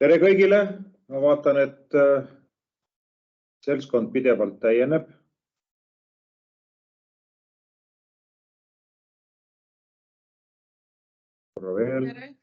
Tere kõigile! Ma vaatan, et seltskond pidevalt täieneb. Korra veel. Tere.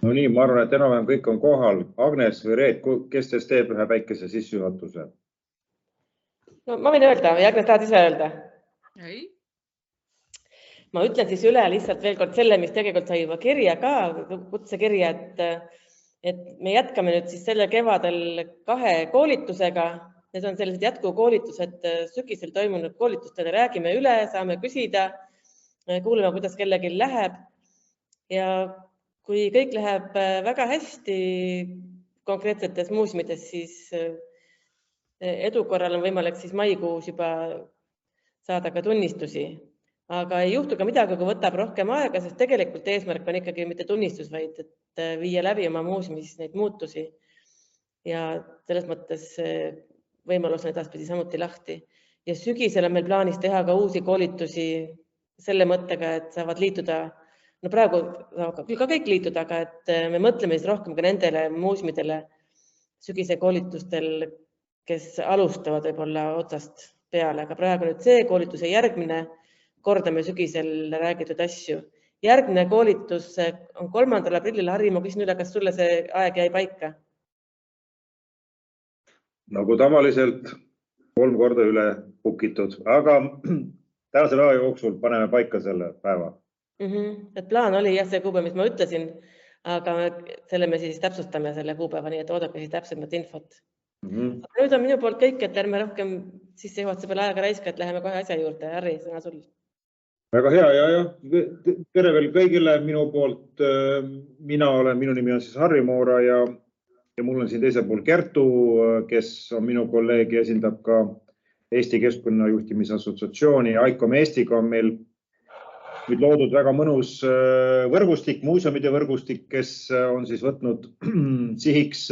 No nii, ma arvan, et enam-vähem kõik on kohal. Agnes või Reet, kes teist teeb ühe väikese sissejuhatuse? No, ma võin öelda, või Agnes tahad ise öelda? Ei. Ma ütlen siis üle lihtsalt veel kord selle, mis tegelikult sai juba kirja ka, kutsekirja, et me jätkame nüüd siis selle kevadel 2 koolitusega. Need on sellised jätkukoolitused sügisel toimunud koolitustele. Räägime üle, saame küsida, kuuleme, kuidas kellelgi läheb. Ja kui kõik läheb väga hästi konkreetsetes muuseumides, siis edu korral on võimalik siis maikuus juba saada ka tunnistusi. Aga ei juhtu ka midagi, kui võtab rohkem aega, sest tegelikult eesmärk on ikkagi mitte tunnistus, vaid et viia läbi oma muuseumis neid muutusi. Ja selles mõttes võimalus on edaspidi samuti lahti. Ja sügisel on meil plaanis teha ka uusi koolitusi selle mõttega, et saavad liituda. No praegu saavad küll ka kõik liituda, aga et me mõtleme siis rohkem ka nendele muuseumidele sügise koolitustel, kes alustavad võib-olla otsast peale. Aga praegu nüüd see koolituse järgmine kordame sügisel räägitud asju. Järgmine koolitus on 3. aprillil. Harri, ma küsin üle, kas sulle see aeg jäi paika? Nagu tavaliselt 3 korda üle bukitud, aga tänase päeva jooksul paneme paika selle päeva. Et plaan oli jah see kuupäev, mis ma ütlesin, aga selle me siis täpsustame selle kuupäeva, nii et oodake siis täpsemat infot. Aga nüüd on minu poolt kõik, et ärme rohkem sissejuhatuse peale aega raiska, et läheme kohe asja juurde. Harri, sõna sul. Väga hea, ja. Tere veel kõigile minu poolt. Minu nimi on siis Harri Moora ja mul on siin teisel pool Kertu, kes on minu kolleeg ja esindab ka Eesti Keskkonnajuhtimisassotsiatsiooni. Aikom Eestiga on meil nüüd loodud väga mõnus võrgustik, muuseumide võrgustik, kes on siis võtnud sihiks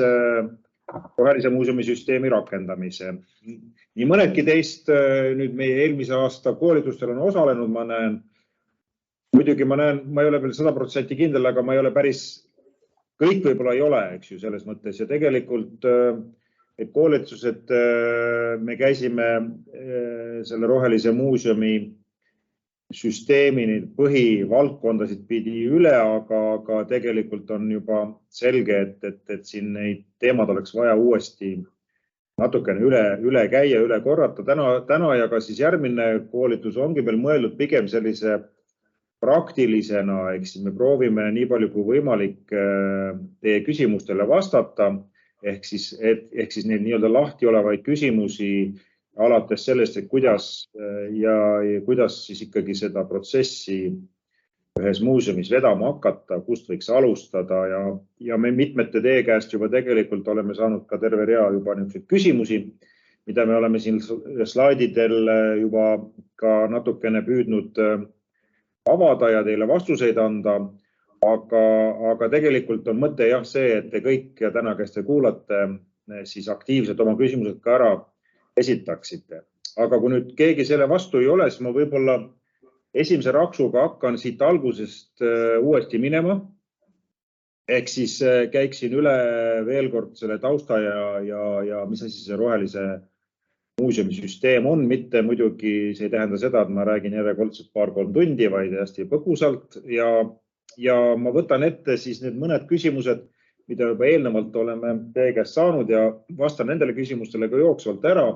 rohelise muuseumisüsteemi rakendamise. Nii mõnedki teist nüüd meie eelmise aasta koolitustel on osalenud, ma näen. Muidugi ma ei ole veel 100% kindel, aga ma ei ole päris, kõik võib-olla ei ole, eks ju, selles mõttes. Ja tegelikult koolitused, me käisime selle rohelise muuseumi süsteemi põhivaldkondasid pidi üle, aga tegelikult on juba selge, et siin neid teemad oleks vaja uuesti natukene üle käia, üle korrata. Täna ja ka siis järgmine koolitus ongi meil mõeldud pigem sellise praktilisena, eks me proovime nii palju kui võimalik teie küsimustele vastata, ehk siis neid nii-öelda lahti olevaid küsimusi alates sellest, et kuidas siis ikkagi seda protsessi ühes muuseumis vedama hakata, kust võiks alustada ja me mitmete teie käest juba tegelikult oleme saanud ka terve rea juba niisuguseid küsimusi, mida me oleme siin slaididel juba ka natukene püüdnud avada ja teile vastuseid anda, aga tegelikult on mõte jah see, et te kõik täna, kes te kuulate, siis aktiivselt oma küsimused ka ära esitaksite. Aga kui nüüd keegi selle vastu ei ole, siis ma võib-olla esimese raksuga hakkan siit algusest uuesti minema. Ehk siis käiksin üle veel kord selle tausta ja mis asi see rohelise muuseumisüsteem on. Mitte muidugi see ei tähenda seda, et ma räägin järjekordselt 2-3 tundi, vaid hästi põgusalt. Ja ma võtan ette siis need mõned küsimused, mida juba eelnevalt oleme teie käest saanud ja vastan nendele küsimustele ka jooksvalt ära.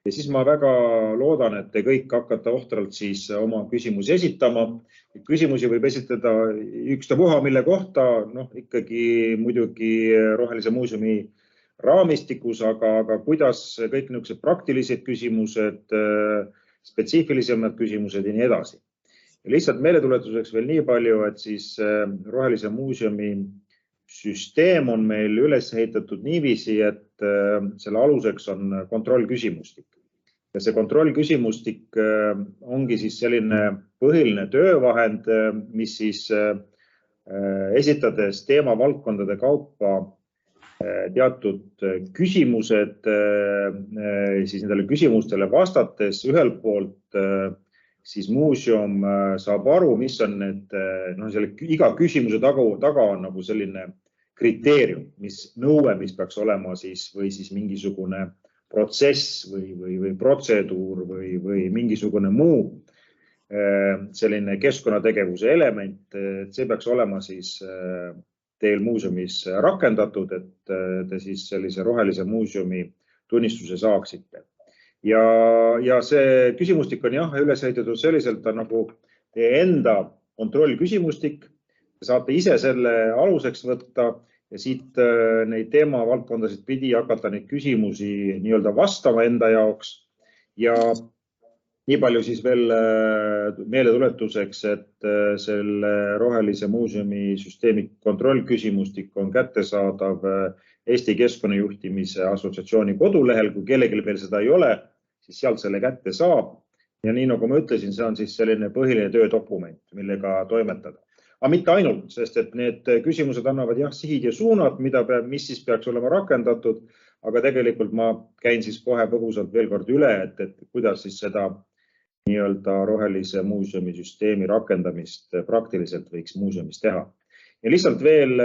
Ja siis ma väga loodan, et te kõik hakkate ohtralt siis oma küsimusi esitama. Küsimusi võib esitada ükstapuha, mille kohta, ikkagi muidugi rohelise muuseumi raamistikus, aga kuidas kõik niisugused praktilised küsimused, spetsiifilisemad küsimused ja nii edasi. Ja lihtsalt meeletuletuseks veel nii palju, et siis rohelise muuseumi süsteem on meil üles ehitatud niiviisi, et selle aluseks on kontrollküsimustik. Ja see kontrollküsimustik ongi siis selline põhiline töövahend, mis siis esitades teemavaldkondade kaupa teatud küsimused, siis nendele küsimustele vastates ühelt poolt siis muuseum saab aru, mis on need, iga küsimuse taga on nagu selline kriteerium, mis nõue, mis peaks olema siis või siis mingisugune protsess või protseduur või mingisugune muu selline keskkonnategevuse element, et see peaks olema siis teil muuseumis rakendatud, et te siis sellise rohelise muuseumi tunnistuse saaksite. Ja see küsimustik on üles ehitatud selliselt nagu teie enda kontrollküsimustik. Te saate ise selle aluseks võtta ja siit neid teemavaldkondasid pidi hakata neid küsimusi nii-öelda vastama enda jaoks. Ja nii palju siis veel meeletuletuseks, et selle rohelise muuseumi süsteemi kontrollküsimustik on kättesaadav Eesti Keskkonnajuhtimise Assotsiatsiooni kodulehel. Kui kellelgi veel seda ei ole, siis sealt selle kätte saab. Ja nii nagu ma ütlesin, see on siis selline põhiline töödokument, millega toimetada. Aga mitte ainult, sest et need küsimused annavad sihid ja suunad, mis siis peaks olema rakendatud. Aga tegelikult ma käin siis kohe põgusalt veel kord üle, et kuidas siis seda nii-öelda rohelise muuseumi süsteemi rakendamist praktiliselt võiks muuseumis teha. Ja lihtsalt veel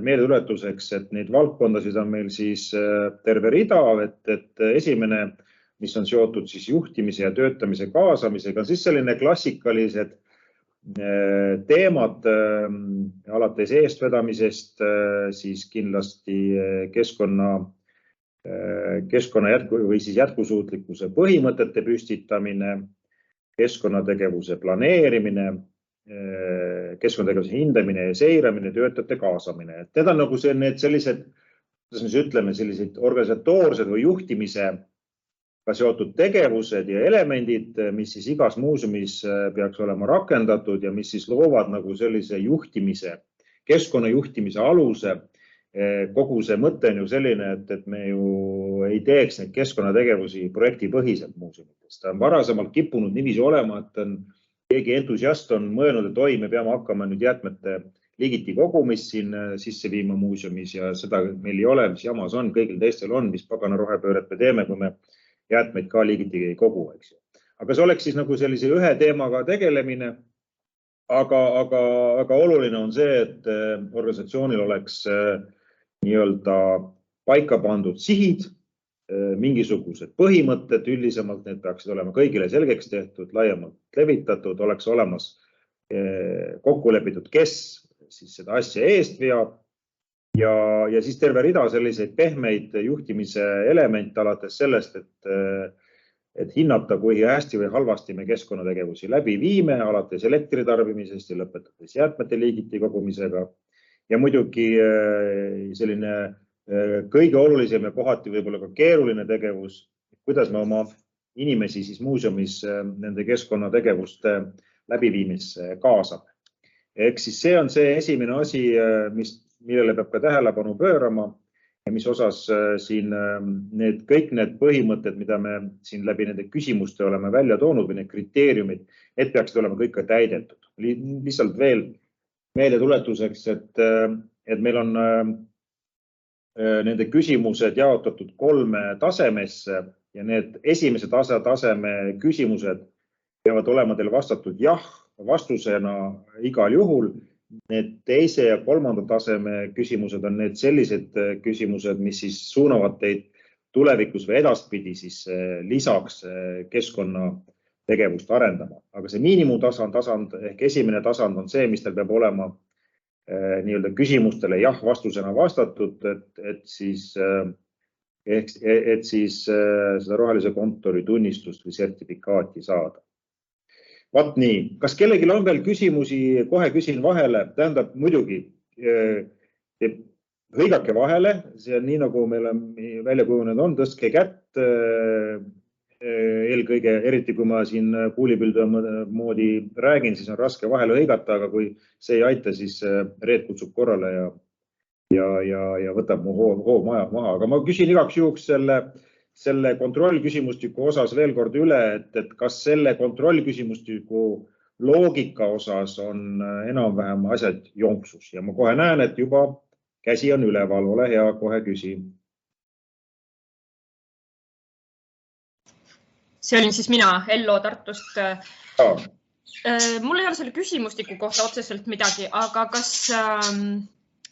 meeletuletuseks, et neid valdkondasid on meil siis terve rida, et esimene, mis on seotud siis juhtimise ja töötamise kaasamisega, on siis selline klassikalised teemad alates eestvedamisest, siis kindlasti keskkonna või siis jätkusuutlikkuse põhimõtete püstitamine, keskkonnategevuse planeerimine, keskkonnategevuse hindamine ja seiramine, töötajate kaasamine. Et need on nagu need sellised, kuidas me ütleme, sellised organisatoorsed või juhtimisega seotud tegevused ja elemendid, mis siis igas muuseumis peaks olema rakendatud ja mis siis loovad nagu sellise juhtimise, keskkonnajuhtimise aluse. Kogu see mõte on ju selline, et me ju ei teeks neid keskkonnategevusi projektipõhiselt muuseumites. Ta on varasemalt kippunud niiviisi olema, et keegi entusiast on mõelnud, et oi, me peame hakkama nüüd jäätmete liigiti kogumist siin sisse viima muuseumis ja seda meil ei ole, mis jamas on, kõigil teistel on, mis pagana rohepööret me teeme, kui me jäätmeid ka liigiti ei kogu. Aga see oleks siis nagu sellise ühe teemaga tegelemine, aga oluline on see, et organisatsioonil oleks nii-öelda paika pandud sihid, mingisugused põhimõtted, üldisemalt need peaksid olema kõigile selgeks tehtud, laiemalt levitatud, oleks olemas kokku lepitud, kes siis seda asja eest veab ja siis terve rida selliseid pehmeid juhtimise elemente alates sellest, et hinnata, kui hästi või halvasti me keskkonnategevusi läbi viime, alates elektritarbimisest ja lõpetades jäätmete liigiti kogumisega. Ja muidugi selline kõige olulisem ja kohati võib-olla ka keeruline tegevus, kuidas me oma inimesi siis muuseumis nende keskkonnategevuste läbiviimisse kaasame. Ehk siis see on see esimene asi, millele peab ka tähelepanu pöörama ja mis osas siin kõik need põhimõtted, mida me siin läbi nende küsimuste oleme välja toonud või need kriteeriumid, need peaksid olema kõik ka täidetud. Lihtsalt veel meeletuletuseks, et meil on nende küsimused jaotatud 3 tasemesse ja need esimese taseme küsimused peavad olema teil vastatud jah vastusena igal juhul. Need teise ja 3. taseme küsimused on need sellised küsimused, mis siis suunavad teid tulevikus või edaspidi siis lisaks keskkonnategevust arendama. Aga see miinimumtasand ehk esimene tasand on see, mis teil peab olema nii-öelda küsimustele jah vastusena vastatud, et siis seda rohelise kontori tunnistust või sertifikaati saada. Vaat nii, kas kellelgi on veel küsimusi, kohe küsin vahele, tähendab muidugi hõigake vahele, see on nii nagu meil on välja kujunenud on, tõstke kätt, eelkõige, eriti kui ma siin kuulipilduja moodi räägin, siis on raske vahele hõigata, aga kui see ei aita, siis Reet kutsub korrale ja võtab mu hoo maha. Aga ma küsin igaks juhuks selle kontrollküsimustiku osas veel kord üle, et kas selle kontrollküsimustiku loogika osas on enam-vähem asjad jonksus ja ma kohe näen, et juba käsi on üleval, ole hea, kohe küsi. See olin siis mina, Ello Tartust. Mul ei ole selle küsimustiku kohta otseselt midagi, aga kas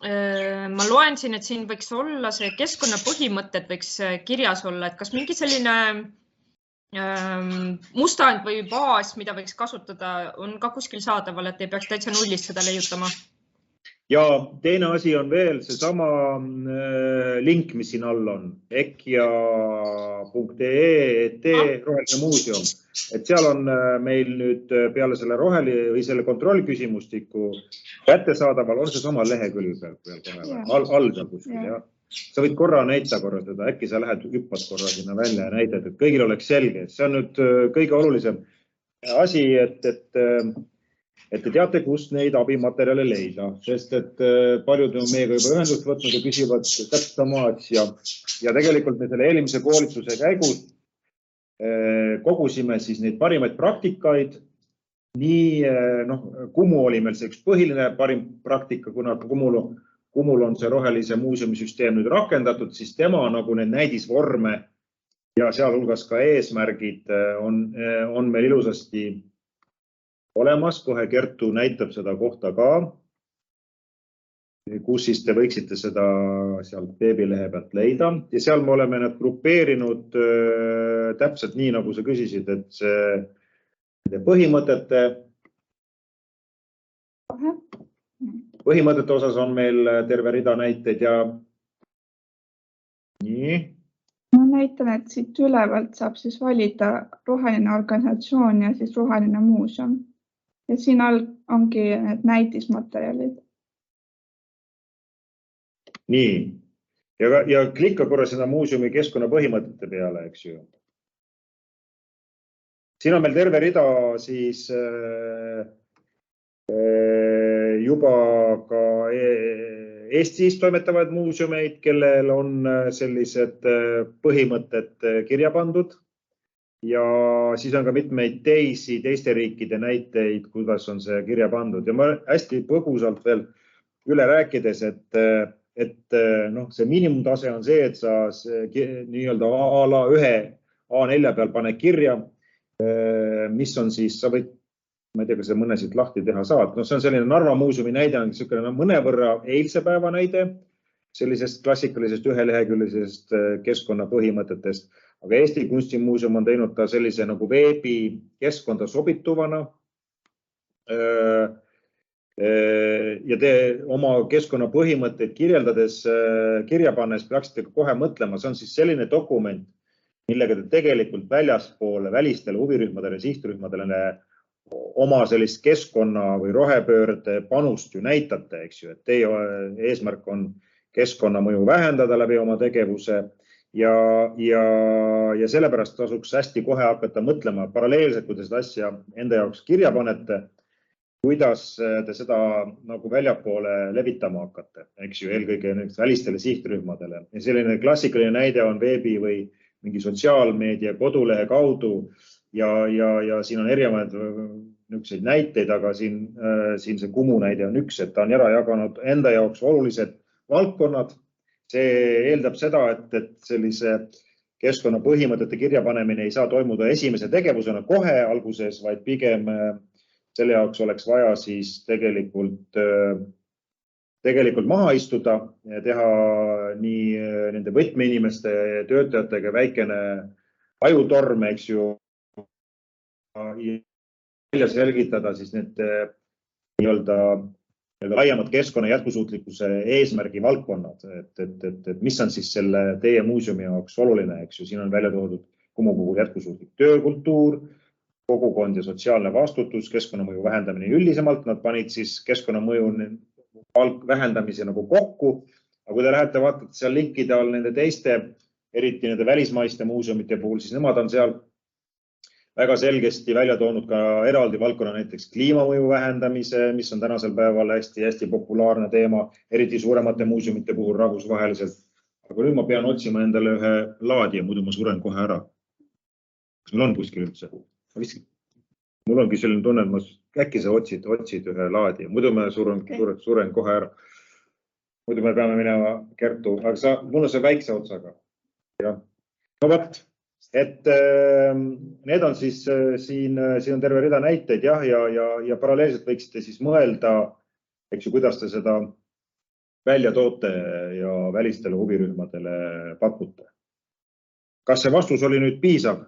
ma loen siin, et siin võiks olla see keskkonnapõhimõtted võiks kirjas olla, et kas mingi selline mustand või baas, mida võiks kasutada, on ka kuskil saadaval, et ei peaks täitsa nullist seda leiutama? Ja teine asi on veel seesama link, mis siin all on, ekja.ee, roheline muuseum. Et seal on meil nüüd peale selle või selle kontrollküsimustiku kättesaadaval on seesama lehekülg all seal kuskil. Ja. Sa võid korra näita seda, äkki sa lähed hüppad korra sinna välja ja näitad, et kõigil oleks selge. See on nüüd kõige olulisem asi, et te teate, kust neid abimaterjale leida, sest et paljud on meiega juba ühendust võtnud ja küsivad täpselt sama asja. Ja tegelikult me selle eelmise koolituse käigus kogusime siis neid parimaid praktikaid. Nii, Kumu oli meil see üks põhiline parim praktika, kuna Kumul on see rohelise muuseumisüsteem nüüd rakendatud, siis tema nagu need näidisvorme ja sealhulgas ka eesmärgid on meil ilusasti olemas. Kohe Kertu näitab seda kohta ka, kus siis te võiksite seda sealt veebilehe pealt leida. Ja seal me oleme need grupeerinud täpselt nii, nagu sa küsisid, et see põhimõtete osas on meil terve rida näiteid ja nii. Ma näitan, et siit ülevalt saab siis valida roheline organisatsioon ja siis roheline muuseum. Ja siin all ongi need näitismaterjalid. Nii. Ja klikka korra seda muuseumi keskkonnapõhimõtete peale, eks ju. Siin on meil terve rida siis juba ka Eestis toimetavaid muuseumeid, kellel on sellised põhimõtted kirja pandud. Ja siis on ka mitmeid teiste riikide näiteid, kuidas on see kirja pandud. Ja ma hästi põgusalt veel üle rääkides, et see miinimumtase on see, et sa nii-öelda ühe A4 peal pane kirja, mis on siis, sa võid, ma ei tea, kas see mõnesid lahti teha saad. See on selline Narva muuseumi näide, mõnevõrra eilse päeva näide sellisest klassikalisest üheleheküllisest keskkonnapõhimõtetest. Aga Eesti Kunstimuuseum on teinud ta sellise nagu veebi keskkonda sobituvana. Ja te oma keskkonnapõhimõtteid kirja pannes peaksite kohe mõtlema. See on siis selline dokument, millega te tegelikult väljaspoole välistele huvirühmadele ja sihtrühmadele oma sellist keskkonna või rohepöörde panust ju näitate, eks ju, et teie eesmärk on keskkonnamõju vähendada läbi oma tegevuse ja sellepärast tasuks hästi kohe hakata mõtlema paralleelselt, kui te seda asja enda jaoks kirja panete, kuidas te seda nagu väljapoole levitama hakkate, eks ju, eelkõige välistele sihtrühmadele. Ja selline klassikaline näide on veebi või mingi sotsiaalmeedia kodulehe kaudu ja siin on erinevaid niisuguseid näiteid, aga siin see Kumu näide on üks, et ta on ära jaganud enda jaoks olulised valdkonnad. See eeldab seda, et sellise keskkonnapõhimõtete kirjapanemine ei saa toimuda esimese tegevusena kohe alguses, vaid pigem selle jaoks oleks vaja siis tegelikult maha istuda ja teha nii nende võtmeinimeste töötajatega väikene ajutorm, eks ju, ja selgitada siis need nii-öelda laiemad keskkonna jätkusuutlikkuse eesmärgi valdkonnad, et mis on siis selle teie muuseumi jaoks oluline, eks ju, siin on välja toodud Kumu puhul jätkusuutlik töökultuur, kogukond ja sotsiaalne vastutus, keskkonnamõju vähendamine üldisemalt, nad panid siis keskkonnamõju vähendamise nagu kokku, aga kui te lähete vaatate seal linkide all nende teiste, eriti nende välismaiste muuseumite puhul, siis nemad on seal väga selgesti välja toonud ka eraldi valdkonna näiteks kliimamõju vähendamise, mis on tänasel päeval hästi populaarne teema, eriti suuremate muuseumite puhul rahvusvaheliselt. Aga nüüd ma pean otsima endale ühe laadija, muidu ma suren kohe ära. Kas meil on kuskil üldse? Mul ongi selline tunne, et äkki sa otsid ühe laadija, muidu ma suren kohe ära. Muidu me peame minema Kertu, aga mul on see väikse otsaga. Ja. No võt. Et need on siis siin on terve rida näiteid ja paralleelselt võiksite siis mõelda, eks ju, kuidas te seda välja toote ja välistele huvirühmadele pakute. Kas see vastus oli nüüd piisav?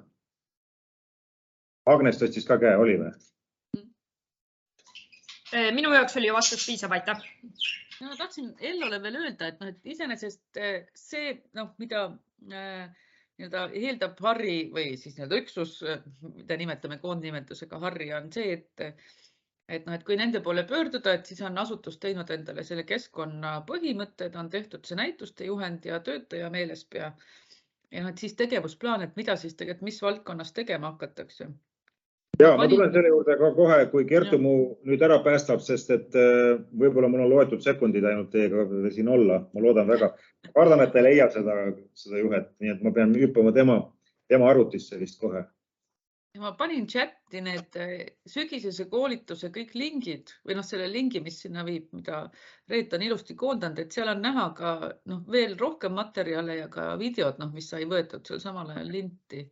Agnes tõstis ka käe, oli või? Minu jaoks oli vastus piisav, aitäh. No, tahtsin Ellole veel öelda, et iseenesest see, mida eeldab Harri või siis üksus, mida nimetame koondnimetusega Harri, on see, et kui nende poole pöörduda, et siis on asutus teinud endale selle keskkonna põhimõtted, on tehtud see näituste juhend ja töötaja meelespea. Ja siis tegevusplaan, et mida siis tegelikult, mis valdkonnas tegema hakatakse. Ja, ma tulen selle juurde ka kohe, kui Kertu mu nüüd ära päästab, sest et võib-olla mul on loetud sekundid ainult teiega siin olla. Ma loodan väga. Kardan, et ta ei leia seda juhet, nii et ma pean hüppama tema arvutisse vist kohe. Ma panin chatti need sügisese koolituse kõik lingid või selle lingi, mis sinna viib, mida Reet on ilusti koondanud, et seal on näha ka veel rohkem materjale ja ka videod, mis sai võetud seal samal ajal linti.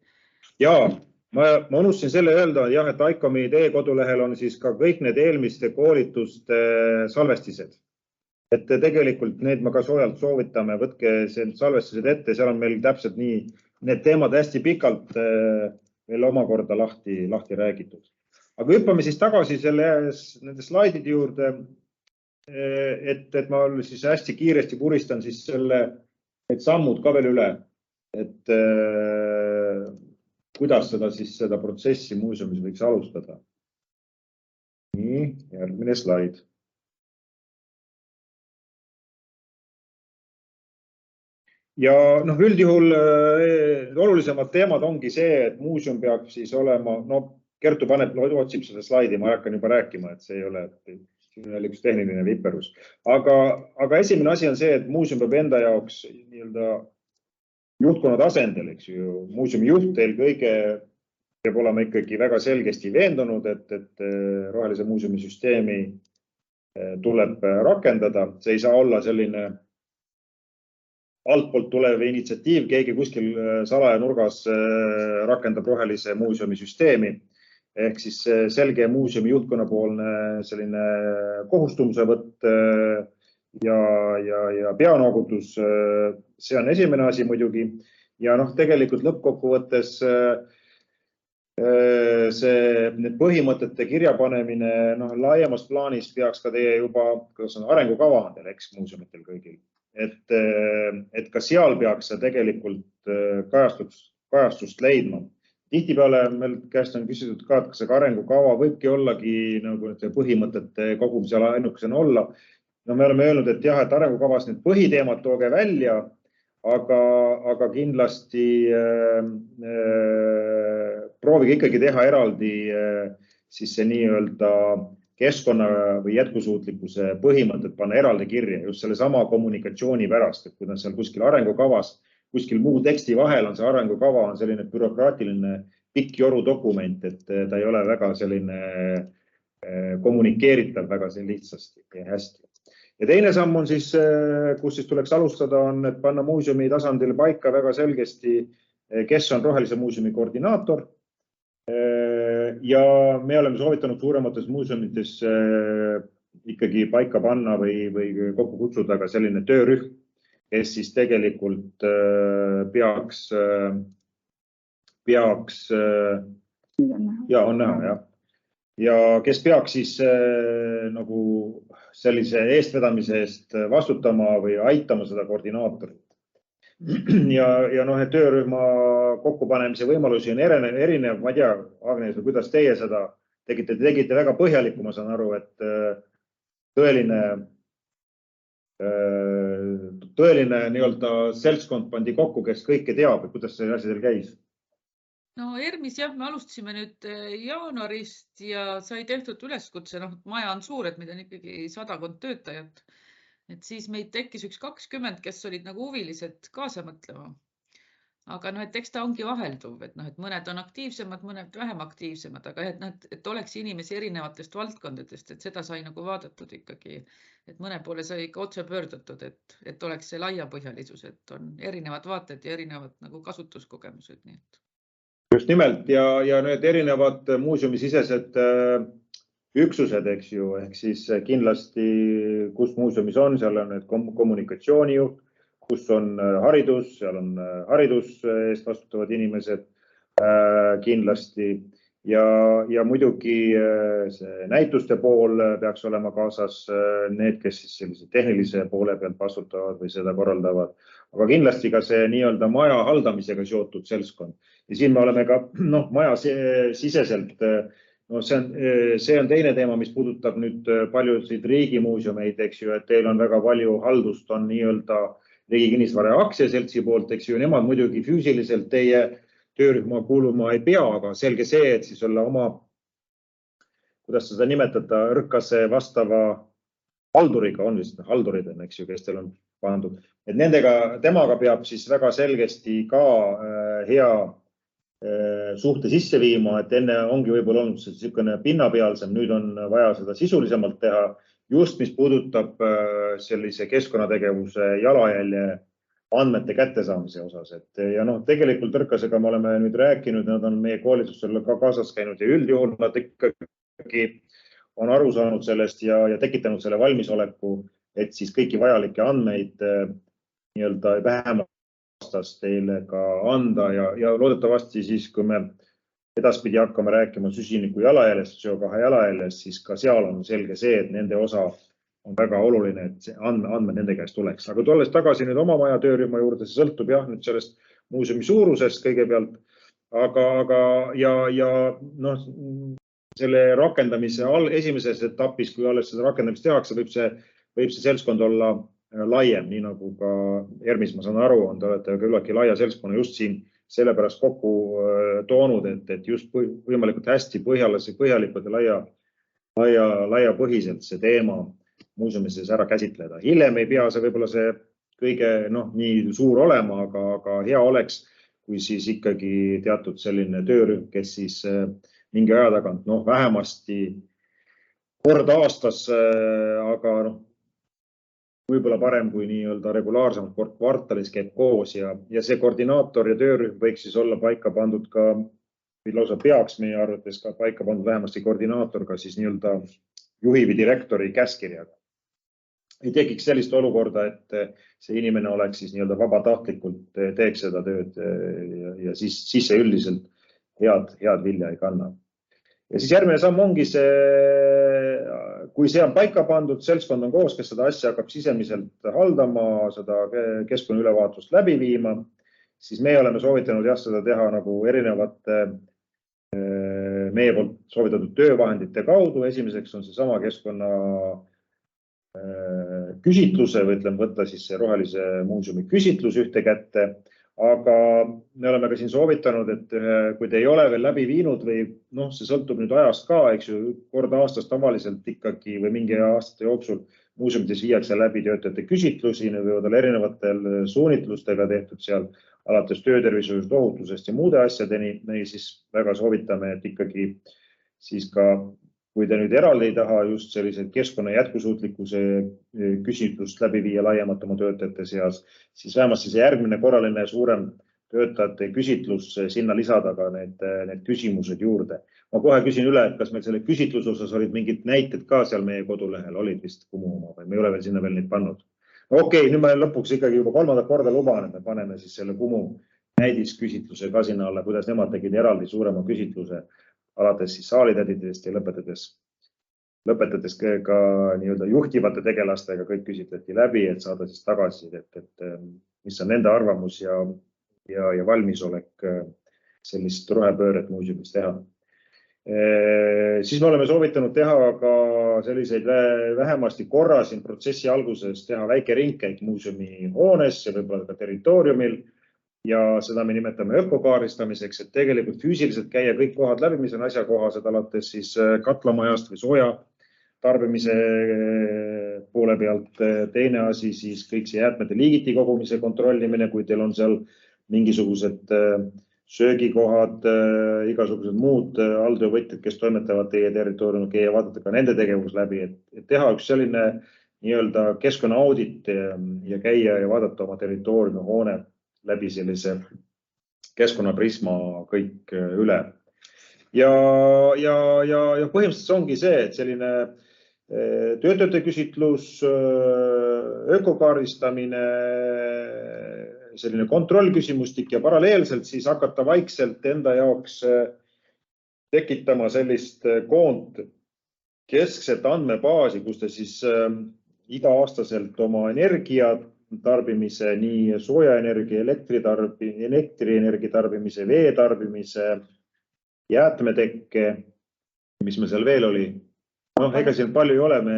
Jaa. Ma unustasin selle öelda, et ICOM-i kodulehel on siis ka kõik need eelmiste koolituste salvestised. Et tegelikult need ma ka soojalt soovitame, võtke salvestised ette, seal on meil täpselt nii, need teemad hästi pikalt veel omakorda lahti räägitud. Aga hüppame siis tagasi nende slaidide juurde, et ma siis hästi kiiresti puristan siis need sammud ka veel üle, et kuidas seda protsessi muuseumis võiks alustada. Nii, järgmine slaid. Ja üldjuhul olulisemad teemad ongi see, et muuseum peab siis olema, Kertu otsib seda slaidi, ma hakkan juba rääkima, et see ei ole üks tehniline viperus. Aga esimene asi on see, et muuseum peab enda jaoks juhtkonna tasandil, eks ju, muuseumi juht eelkõige peab olema ikkagi väga selgesti veendunud, et rohelise muuseumi süsteemi tuleb rakendada. See ei saa olla selline altpoolt tulev initsiatiiv, keegi kuskil salaja nurgas rakendab rohelise muuseumi süsteemi. Ehk siis selge muuseumi juhtkonna poolne selline kohustumuse ja peanoogutus, see on esimene asi muidugi. Ja tegelikult lõppkokkuvõttes need põhimõtete kirjapanemine laiemas plaanis peaks ka teie juba, kuidas on arengukava on teil ekskmuuseumitel kõigil, et ka seal peaks see tegelikult kajastust leidma. Tihtipeale meil käest on küsitud ka, et kas see arengukava võibki ollagi põhimõtete kogum seal ainukesena olla. Me oleme öelnud, et jah, et arengukavas need põhiteemad tooge välja, aga kindlasti proovige ikkagi teha eraldi siis see nii-öelda keskkonna või jätkusuutlikkuse põhimõtted panna eraldi kirja just selle sama kommunikatsiooni pärast, et kui on seal kuskil arengukavas, kuskil muu teksti vahel on see arengukava on selline bürokraatiline pikk jorudokument, et ta ei ole väga selline kommunikeeritav väga lihtsasti ja hästi. Ja teine samm on siis, kus siis tuleks alustada, on, et panna muuseumi tasandil paika väga selgesti, kes on rohelise muuseumi koordinaator. Ja me oleme soovitanud suuremates muuseumites ikkagi paika panna või kokku kutsuda ka selline töörühm, kes siis tegelikult peaks ja on näha, jah. Ja kes peaks siis nagu sellise eestvedamise eest vastutama või aitama seda koordinaatorit. Ja töörühma kokkupanemise võimalusi on erinev. Ma ei tea, Agnes, kuidas teie seda tegite väga põhjaliku, ma saan aru, et tõeline nii-öelda seltskond pandi kokku, kes kõike teab, et kuidas see asi teil käis? No ERMis jah, me alustasime nüüd jaanuarist ja sai tehtud üleskutse, maja on suur, et meid on ikkagi 100 töötajat. Et siis meid tekkis üks 20, kes olid nagu huvilised kaasa mõtlema. Aga et eks ta ongi vahelduv, et mõned on aktiivsemad, mõned vähem aktiivsemad, aga et oleks inimesi erinevatest valdkondadest, et seda sai nagu vaadatud ikkagi, et mõne poole sai ikka otse pöördatud, et oleks see laiapõhjalisus, et on erinevad vaated ja erinevad nagu kasutuskogemused. Nii et. Just nimelt ja need erinevad muuseumisisesed üksused, eks ju, ehk siis kindlasti, kus muuseumis on, seal on need kommunikatsioonijuht, kus on haridus, seal on hariduse eest vastutavad inimesed kindlasti ja muidugi see näituste pool peaks olema kaasas need, kes siis sellise tehnilise poole pealt vastutavad või seda korraldavad, aga kindlasti ka see nii-öelda maja haldamisega seotud seltskond. Ja siin me oleme ka maja siseselt, see on teine teema, mis puudutab nüüd paljusid riigimuuseumeid, eks ju, et teil on väga palju haldust, on nii-öelda Riigi Kinnisvara Aktsiaseltsi poolt, eks ju, nemad muidugi füüsiliselt teie töörühma kuuluma ei pea, aga selge see, et siis olla oma, kuidas seda nimetada, õrkase vastava halduriga, on vist haldurid, eks ju, kes teil on pandud. Et temaga peab siis väga selgesti ka hea suhte sisse viima, et enne ongi võib-olla olnud selline pinnapealsem, nüüd on vaja seda sisulisemalt teha. Just mis puudutab sellise keskkonnategevuse jalajälje andmete kättesaamise osas. Ja tegelikult Õrkasega me oleme nüüd rääkinud, nad on meie koolitusel ka kaasas käinud ja üldjuhul nad ikkagi on aru saanud sellest ja tekitanud selle valmisoleku, et siis kõiki vajalikke andmeid nii-öelda vähemalt aastas teile ka anda ja loodetavasti siis, kui me edaspidi hakkame rääkima süsiniku jalajäljest, CO2 jalajäljest, siis ka seal on selge see, et nende osa on väga oluline, et see andmed nende käest tuleks. Aga tulles tagasi nüüd oma maja töörühma juurde, see sõltub jah nüüd sellest muuseumi suurusest kõigepealt, aga selle rakendamise esimeses etapis, kui alles seda rakendamist tehakse, võib see seltskond olla laiem, nii nagu ka ERMis, ma saan aru, te olete küllaltki laia seltskonna just siin sellepärast kokku toonud, et just võimalikult hästi põhjalikult ja laiapõhiselt see teema muuseumis ära käsitleda. Hiljem ei pea see võib-olla see kõige nii suur olema, aga hea oleks, kui siis ikkagi teatud selline töörühm, kes siis mingi aja tagant vähemasti kord aastas, aga võib-olla parem kui nii-öelda regulaarsemalt kord kvartalis käib koos ja see koordinaator ja töörühm võiks siis olla paika pandud ka, või lausa peaks meie arvates ka paika pandud vähemasti koordinaator ka siis nii-öelda juhi või direktori käskirjaga. Ei tekiks sellist olukorda, et see inimene oleks siis nii-öelda vabatahtlikult teeks seda tööd ja siis see üldiselt head vilja ei kanna. Ja siis järgmine samm ongi see, kui see on paika pandud, seltskond on koos, kes seda asja hakkab sisemiselt haldama, seda keskkonnaülevaatust läbi viima, siis me oleme soovitanud seda teha nagu erinevate meie poolt soovitatud töövahendite kaudu. Esimeseks on see sama keskkonna küsitluse või võtta siis see Rohelise muuseumi küsitlus ühte kätte. Aga me oleme ka siin soovitanud, et kui te ei ole veel läbi viinud või see sõltub nüüd ajast ka, eks ju, kord aastas tavaliselt ikkagi või mingi aastate jooksul muuseumides viiakse läbi töötajate küsitlusi, need võivad olla erinevatel suunitlustega tehtud seal alates töötervishoiust, ohutusest ja muude asjadeni. Me siis väga soovitame, et ikkagi siis ka kui te nüüd eraldi ei taha just sellised keskkonna jätkusuutlikkuse küsitlust läbi viia laiemalt oma töötajate seas, siis vähemasti see järgmine korraline suurem töötajate küsitlus sinna lisada ka need küsimused juurde. Ma kohe küsin üle, et kas meil selle küsitluse osas olid mingid näited ka seal meie kodulehel, olid vist Kumu oma või me ei ole veel sinna veel neid pannud. Okei, nüüd me lõpuks ikkagi juba 3. korda luban, et me paneme siis selle Kumu näidisküsitluse ka sinna alla, kuidas nemad tegid eraldi suurema küsitluse alates siis saalitädidest ja lõpetades ka nii-öelda juhtivate tegelastega kõik küsitleti läbi, et saada siis tagasi, et mis on nende arvamus ja valmisolek sellist rohepööret muuseumis teha. Siis me oleme soovitanud teha ka selliseid vähemasti korra siin protsessi alguses teha väike ringkäik muuseumi hoones ja võib-olla ka territooriumil ja seda me nimetame ökokaardistamiseks, et tegelikult füüsiliselt käia kõik kohad läbi, mis on asjakohased, alates siis katlamajast või sooja tarbimise poole pealt. Teine asi siis kõik see jäätmete liigiti kogumise kontrollimine, kui teil on seal mingisugused söögikohad, igasugused muud alltöövõtjad, kes toimetavad teie territooriumil, ja vaadata ka nende tegevus läbi, et teha üks selline nii-öelda keskkonnaaudit ja käia ja vaadata oma territooriumi hoone läbi sellise keskkonnaprisma kõik üle. Ja põhimõtteliselt see ongi see, et selline töötajate küsitlus, ökokaardistamine, selline kontrollküsimustik ja paralleelselt siis hakata vaikselt enda jaoks tekitama sellist keskset andmebaasi, kus te siis iga-aastaselt oma energiatarbimise, nii soojaenergia, elektrienergia tarbimise, vee tarbimise, jäätmetekke, mis meil seal veel oli. Ega siin palju ei ole, me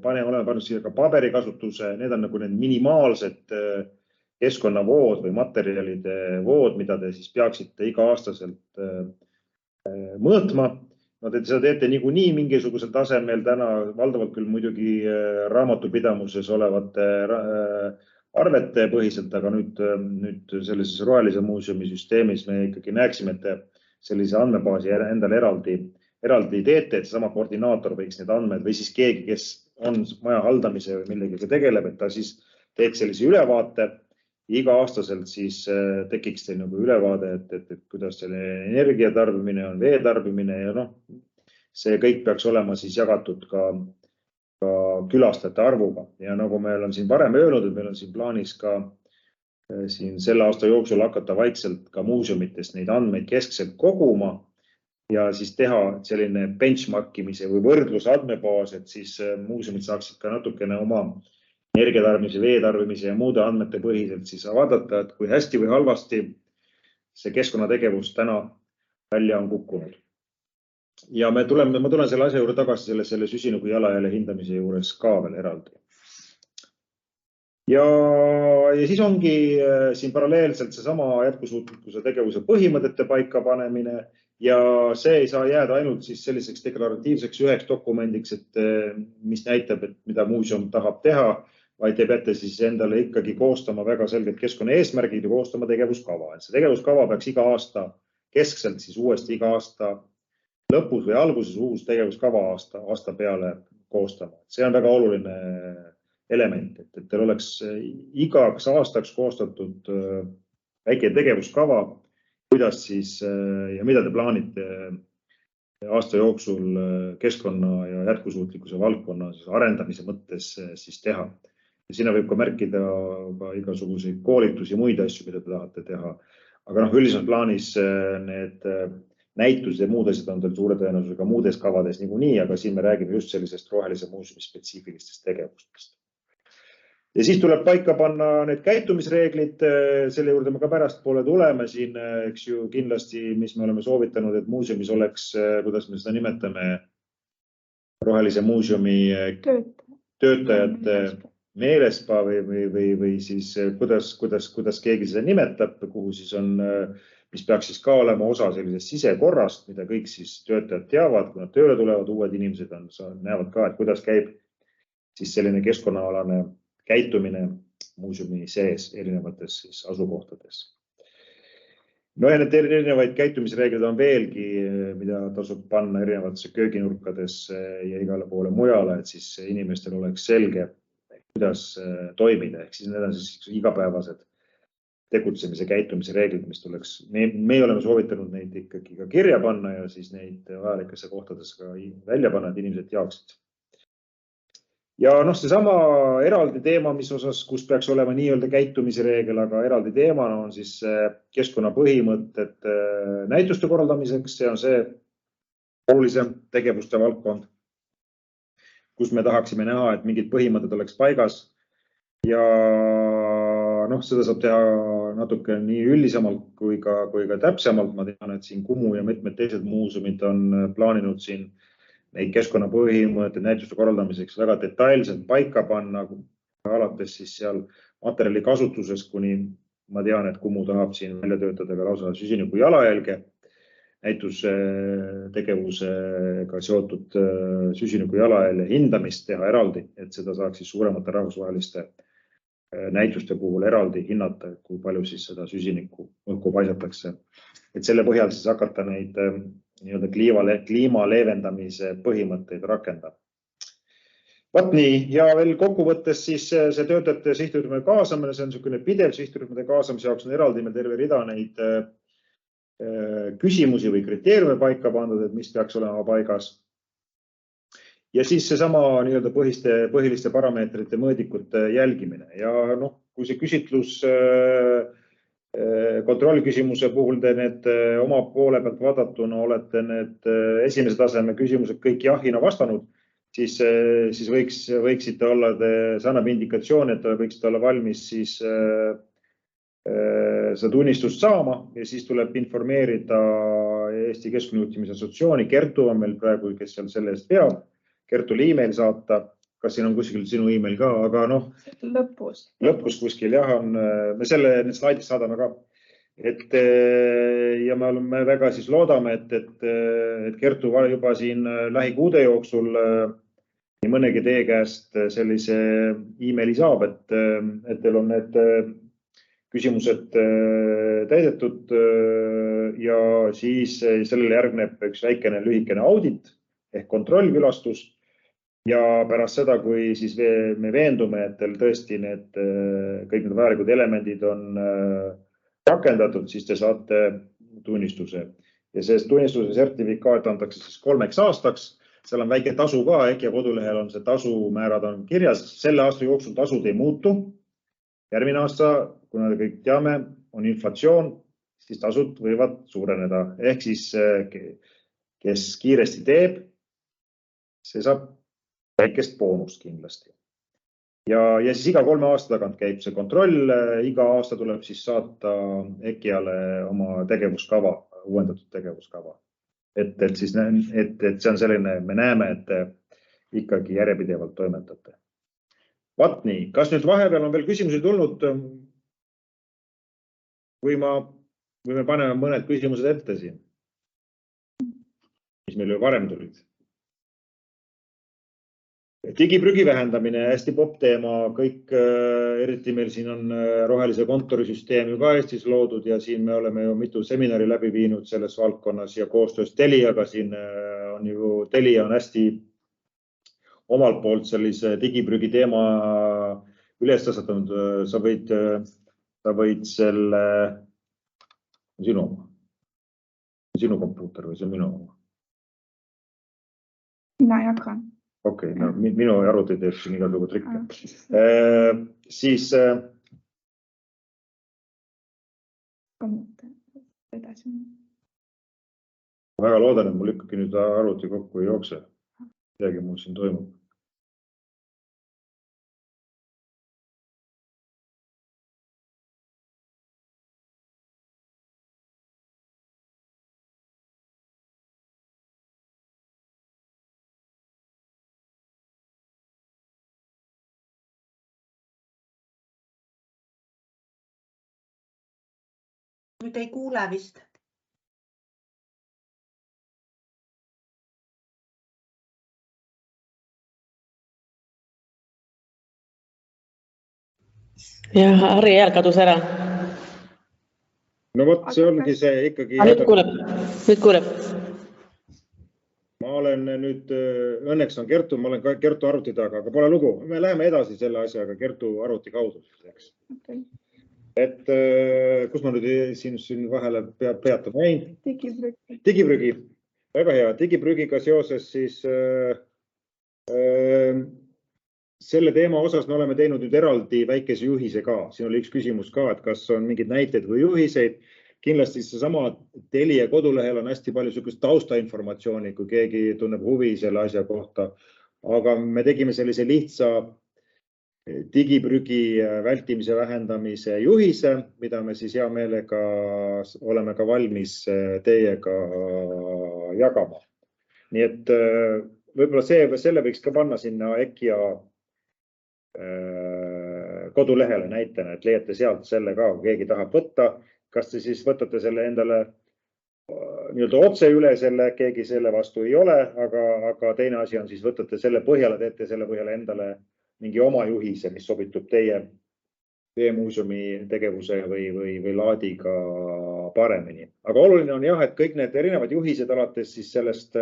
oleme pannud siia ka paberikasutuse, need on nagu need minimaalsed keskkonnavood või materjalide vood, mida te siis peaksite iga-aastaselt mõõtma. No te seda teete niikuinii mingisugusel tasemel täna, valdavalt küll muidugi raamatupidamuses olevate arvete põhiselt, aga nüüd sellises rohelise muuseumi süsteemis me ikkagi näeksime, et sellise andmebaasi endale eraldi teete, et sama koordinaator võiks need andmed või siis keegi, kes on maja haldamise või millegagi tegeleb, et ta siis teeks sellise ülevaate. Iga-aastaselt siis tekiks teil nagu ülevaade, et kuidas selle energia tarbimine on, vee tarbimine ja see kõik peaks olema siis jagatud ka külastajate arvuga. Ja nagu meil on siin varem öelnud, et meil on siin plaanis ka siin selle aasta jooksul hakata vaikselt ka muuseumitest neid andmeid keskselt koguma ja siis teha selline benchmarkimise või võrdlusandmebaas, et siis muuseumid saaksid ka natukene oma energiatarbimise, veetarbimise ja muude andmete põhiselt siis vaadata, et kui hästi või halvasti see keskkonnategevus täna välja on kukkunud. Ja ma tulen selle asja juurde tagasi selle süsiniku jalajälje hindamise juures ka veel eraldi. Ja siis ongi siin paralleelselt seesama jätkusuutlikkuse tegevuse põhimõtete paikapanemine ja see ei saa jääda ainult siis selliseks deklaratiivseks üheks dokumendiks, mis näitab, et mida muuseum tahab teha, vaid te peate siis endale ikkagi koostama väga selged keskkonnaeesmärgid ja koostama tegevuskava. See tegevuskava peaks iga aasta keskselt siis uuesti iga aasta lõpus või alguses uus tegevuskava aasta peale koostama. See on väga oluline element, et teil oleks igaks aastaks koostatud väike tegevuskava, kuidas siis ja mida te plaanite aasta jooksul keskkonna ja jätkusuutlikkuse valdkonna arendamise mõttes siis teha. Ja sinna võib ka märkida ka igasuguseid koolitusi ja muid asju, mida te tahate teha. Aga üldiselt plaanis need näitused ja muud asjad on teil suure tõenäosusega muudes kavades niikuinii, aga siin me räägime just sellisest rohelise muuseumi spetsiifilistest tegevustest. Ja siis tuleb paika panna need käitumisreeglid, selle juurde me ka pärast poole tuleme siin, eks ju kindlasti, mis me oleme soovitanud, et muuseumis oleks, kuidas me seda nimetame, rohelise muuseumi töötajate meelespa või siis kuidas keegi seda nimetab, kuhu siis on, mis peaks siis ka olema osa sellisest sisekorrast, mida kõik siis töötajad teavad, kui nad tööle tulevad, uued inimesed näevad ka, et kuidas käib siis selline keskkonnaalane käitumine muuseumi sees erinevates siis asukohtades. Ja need erinevaid käitumisreeglid on veelgi, mida tasub panna erinevatesse kööginurkadesse ja igale poole mujale, et siis inimestel oleks selge, kuidas toimida. Ehk siis need on siis igapäevased tegutsemise käitumise reeglid, mis tuleks. Me oleme soovitanud neid ikkagi ka kirja panna ja siis neid vajalikesse kohtades ka välja panna, et inimesed teaksid. Ja seesama eraldi teema, kus peaks olema nii-öelda käitumise reegel, aga eraldi teema on siis keskkonnapõhimõtted näituste korraldamiseks. See on see olulisem tegevuste valdkond, kus me tahaksime näha, et mingid põhimõtted oleks paigas. Ja seda saab teha natuke nii üldisemalt kui ka täpsemalt. Ma tean, et siin Kumu ja mitmed teised muuseumid on plaaninud siin neid keskkonnapõhimõtteid näituste korraldamiseks väga detailselt paika panna, alates siis seal materjali kasutusest kuni ma tean, et Kumu tahab siin välja töötada ka lausa süsiniku jalajälge näitustegevusega seotud süsiniku jalajälje hindamist teha eraldi, et seda saaks siis suuremate rahvusvaheliste näituste puhul eraldi hinnata, kui palju siis seda süsinikku õhku paisatakse. Et selle põhjal siis hakata neid nii-öelda kliima leevendamise põhimõtteid rakendama. Vaat nii, ja veel kokkuvõttes siis see töötajate sihtrühmade kaasamine, see on niisugune pidev sihtrühmade kaasamise jaoks on eraldi meil terve rida neid küsimusi või kriteeriume paika pandud, et mis peaks olema paigas. Ja siis seesama nii-öelda põhiliste parameetrite mõõdikute jälgimine. Ja kui see küsitlus kontrolliküsimuse puhul te need oma poole pealt vaadatuna olete need esimese taseme küsimused kõik jahina vastanud, siis võiksite olla, see annab indikatsiooni, et võiksite olla valmis siis seda tunnistust saama ja siis tuleb informeerida Eesti Keskkonnajuhtimise Assotsiatsiooni. Kertu on meil praegu, kes seal selle eest peab. Kertule email saata. Kas siin on kuskil sinu email ka, aga lõpus kuskil jah on. Me selle need slaidid saadame ka. Ja me väga siis loodame, et Kertu juba siin lähikuude jooksul nii mõnegi teie käest sellise emaili saab, et teil on need küsimused täidetud ja siis sellele järgneb üks väikene lühikene audit ehk kontrollkülastus ja pärast seda, kui siis me veendume, et teil tõesti kõik need vajalikud elemendid on rakendatud, siis te saate tunnistuse. Ja see tunnistuse sertifikaat antakse siis 3 aastaks. Seal on väike tasu ka, EKIA kodulehel on see tasumäärad on kirjas. Selle aasta jooksul tasud ei muutu. Järgmine aasta, kuna te kõik teame, on inflatsioon, siis tasud võivad suureneda. Ehk siis, kes kiiresti teeb, see saab väikest boonust kindlasti. Ja siis iga 3 aasta tagant käib see kontroll. Iga aasta tuleb siis saata EKIA-le oma tegevuskava, uuendatud tegevuskava. Et see on selline, me näeme, et ikkagi järjepidevalt toimetate. Vaat nii, kas nüüd vahepeal on veel küsimusi tulnud või me paneme mõned küsimused ette siin, mis meil ju varem tulid. Digiprügi vähendamine, hästi popp teema, kõik, eriti meil siin on rohelise kontorisüsteem ju ka Eestis loodud ja siin me oleme ju mitu seminari läbi viinud selles valdkonnas ja koostöös Teliaga siin on ju, Telia on hästi omalt poolt sellise digiprügi teema üles tõstatanud. Sa võid selle, sinu kompuuter või see minu oma? Mina jagan. Okei, minu arvuti teeb siin igal juhul trikke. Siis väga loodan, et mul ikkagi nüüd arvuti kokku ei jookse. Midagi mul siin toimub. Nüüd ei kuule vist. Ja Harri hääl kadus ära. No vot, see ongi see ikkagi... Nüüd kuuleb. Ma olen nüüd, õnneks on Kertu, ma olen Kertu arvuti taga, aga pole lugu. Me läheme edasi selle asjaga Kertu arvuti kaudu. Okay. Et kus ma nüüd siin vahele peatun näin? Digiprügi. Digiprügi. Väga hea. Digiprügiga seoses siis selle teema osas me oleme teinud nüüd eraldi väikese juhise ka. Siin oli üks küsimus ka, et kas on mingid näiteid või juhiseid. Kindlasti see sama Telia kodulehel on hästi palju sellist taustainformatsiooni, kui keegi tunneb huvi selle asja kohta. Aga me tegime sellise lihtsa digiprügi vältimise vähendamise juhise, mida me siis hea meelega oleme ka valmis teiega jagama. Nii et võib-olla selle võiks ka panna sinna EKIA kodulehele näitena, et leiate sealt selle ka, kui keegi tahab võtta. Kas te siis võtate selle endale nii-öelda otse üle selle, keegi selle vastu ei ole, aga teine asi on siis võtate selle põhjale, teete selle põhjale endale mingi oma juhise, mis sobitub teie muuseumi tegevuse või laadiga paremini. Aga oluline on jah, et kõik need erinevad juhised alates siis sellest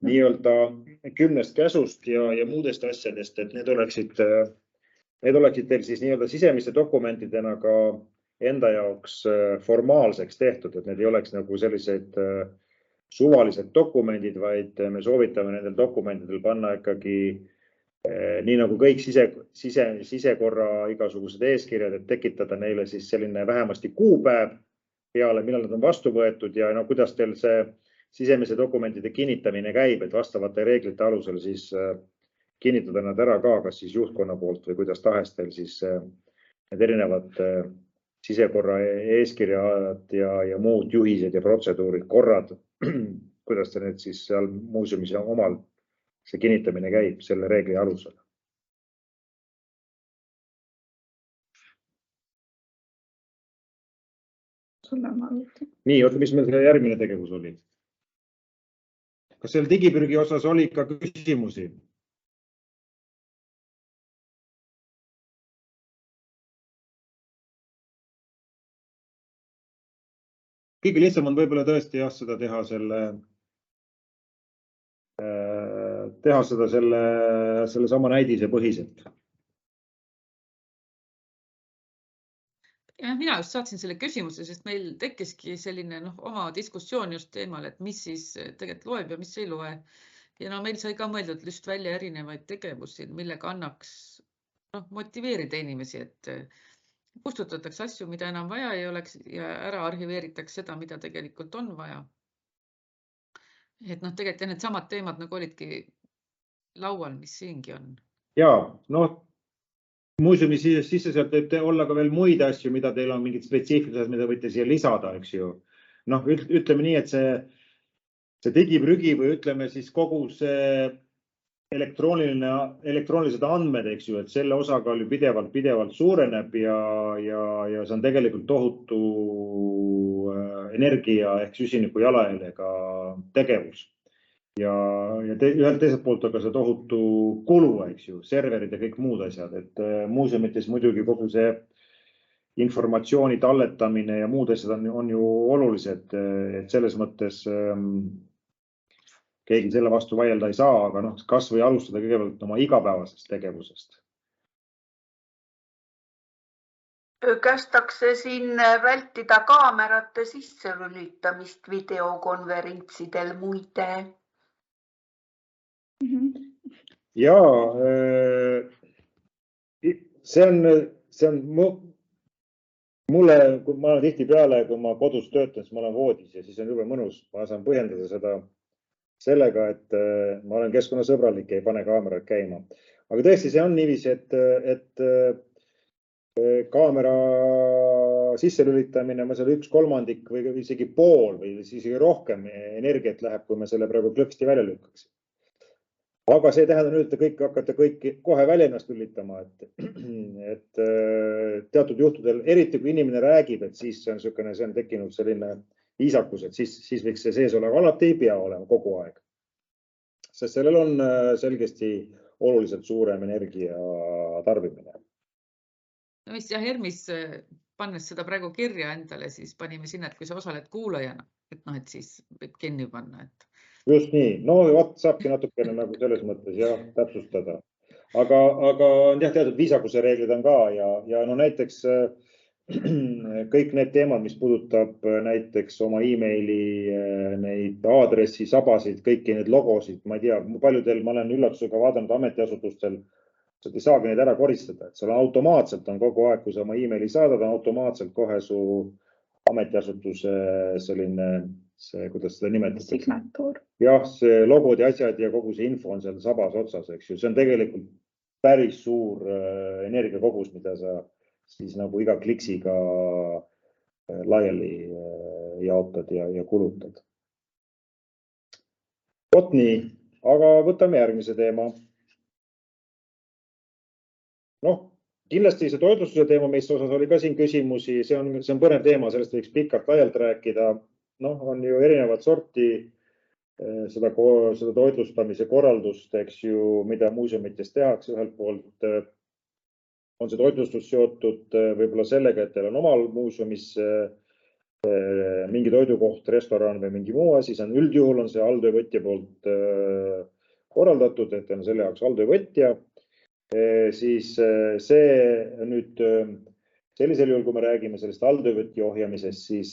nii-öelda 10 käsust ja muudest asjadest, et need oleksid teil siis nii-öelda sisemiste dokumentidena ka enda jaoks formaalseks tehtud, et need ei oleks nagu sellised suvalised dokumendid, vaid me soovitame nendel dokumentidel panna ikkagi nii nagu kõik sisekorra igasugused eeskirjad, et tekitada neile siis selline vähemasti kuupäev peale, millal nad on vastu võetud ja no, kuidas teil see sisemise dokumentide kinnitamine käib, et vastavate reeglite alusel siis kinnitada nad ära ka, kas siis juhtkonna poolt või kuidas tahes teil siis need erinevad sisekorra eeskirjad ja muud juhised ja protseduurid, korrad, kuidas te need siis seal muuseumis omal see kinnitamine käib selle reegli alusel. Nii, mis meil see järgmine tegevus oli? Kas seal digipürgi osas oli ka küsimusi? Kõige lihtsam on võib-olla tõesti jah, seda teha selle sama näidise põhiselt. Ja, mina just saatsin selle küsimuse, sest meil tekkiski selline oma diskussioon just teemal, et mis siis tegelikult loeb ja mis ei loe. Ja no meil sai ka mõeldud just välja erinevaid tegevusi, millega annaks motiveerida inimesi, et kustutatakse asju, mida enam vaja ei oleks ja ära arhiveeritakse seda, mida tegelikult on vaja. Et tegelikult need samad teemad nagu olidki laual, mis siingi on. Jaa, muuseumi siseselt võib olla ka veel muid asju, mida teil on mingid spetsiifilised, mida võite siia lisada, eks ju. Ütleme nii, et see digiprügi või ütleme siis kogu see elektroonilised andmed, eks ju, et selle osakaal ju pidevalt suureneb ja see on tegelikult tohutu energia ehk süsiniku jalajäljega tegevus. Ja ühelt teiselt poolt aga see tohutu kulu, eks ju, serverid ja kõik muud asjad, et muuseumites muidugi kogu see informatsiooni talletamine ja muud asjad on ju olulised, et selles mõttes keegi selle vastu vaielda ei saa, aga kas või alustada kõigepealt oma igapäevasest tegevusest. Kästakse siin vältida kaamerate sisselülitamist videokonverentsidel muide. Ja see on mulle, kui ma olen tihti peale, kui ma kodus töötan, siis ma olen voodis ja siis on jube mõnus. Ma saan põhjendada seda sellega, et ma olen keskkonnasõbralik ja ei pane kaamerat käima. Aga tõesti, see on niiviisi, et kaamera sisselülitamine, ma seal 1/3 või isegi pool või isegi rohkem energiat läheb, kui me selle praegu klõksti välja lükkaks. Aga see tähendab nüüd, et te kõik hakkate kohe välja ennast lülitama, et teatud juhtudel, eriti kui inimene räägib, et siis see on tekkinud selline viisakus, et siis võiks see sees olema, alati ei pea olema kogu aeg. Sest sellel on selgesti oluliselt suurem energia tarbimine. No mis jah, Hermis pannes seda praegu kirja endale, siis panime sinna, et kui sa osaled kuulajana, et siis võib kinni panna. Just nii. No saabki natukene nagu selles mõttes täpsustada. Aga on teatud viisakuse reeglid on ka ja näiteks kõik need teemad, mis puudutab näiteks oma emaili, neid aadressi, sabasid, kõiki need logosid, ma ei tea, paljudel ma olen üllatusega vaadanud ametiasutustel, et ei saagi neid ära koristada, et seal automaatselt on kogu aeg, kui sa oma emaili saadad, on automaatselt kohe su ametiasutuse selline, kuidas seda nimetatakse? Signatuur. Jah, see logod ja asjad ja kogu see info on seal sabas otsas, eks ju. See on tegelikult päris suur energiakogus, mida sa siis nagu iga kliksiga laiali jaotad ja kulutad. Vot nii, aga võtame järgmise teema. kindlasti see toitlustuse teema, mis osas oli ka siin küsimusi, see on põnev teema, sellest võiks pikalt-laialt rääkida. On ju erinevat sorti seda toitlustamise korraldust, eks ju, mida muuseumites tehakse. Ühelt poolt on see toitlustus seotud võib-olla sellega, et teil on omal muuseumis mingi toidukoht, restoran või mingi muu asi. Üldjuhul on see alltöövõtja poolt korraldatud, et on selle jaoks alltöövõtja. Siis see nüüd sellisel juhul, kui me räägime sellest alltöövõtja ohjamisest, siis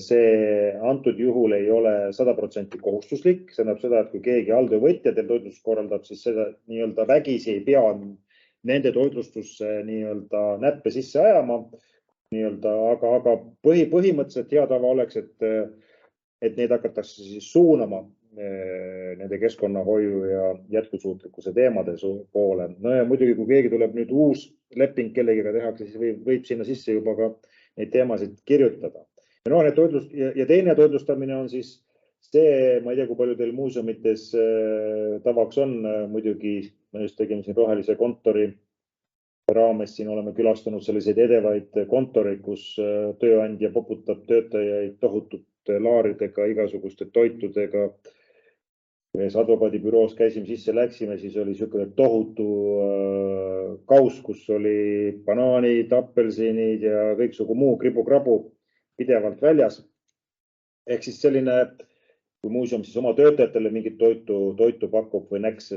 see antud juhul ei ole 100% kohustuslik. See tähendab seda, et kui keegi alltöövõtja teil toitlustust korraldab, siis seda nii-öelda vägisi ei pea nende toitlustusse nii-öelda näppe sisse ajama. Aga põhimõtteliselt hea tava oleks, et neid hakatakse siis suunama nende keskkonnahoiu ja jätkusuutlikkuse teemade poole. Ja muidugi, kui keegi tuleb nüüd uus leping kellegiga tehakse, siis võib sinna sisse juba ka neid teemasid kirjutada. Ja teine toitlustamine on siis see, ma ei tea, kui palju teil muuseumites tavaks on, muidugi me just tegime siin rohelise kontori raames, siin oleme külastanud selliseid edevaid kontoreid, kus tööandja poputab töötajaid tohutute laaridega, igasuguste toitudega. Ühes advokaadibüroos käisime sisse, läksime, siis oli niisugune tohutu kaus, kus oli banaanid, apelsinid ja kõiksugu muu kribu-krabu pidevalt väljas. Ehk siis selline, kui muuseum siis oma töötajatele mingit toitu pakub või näkse,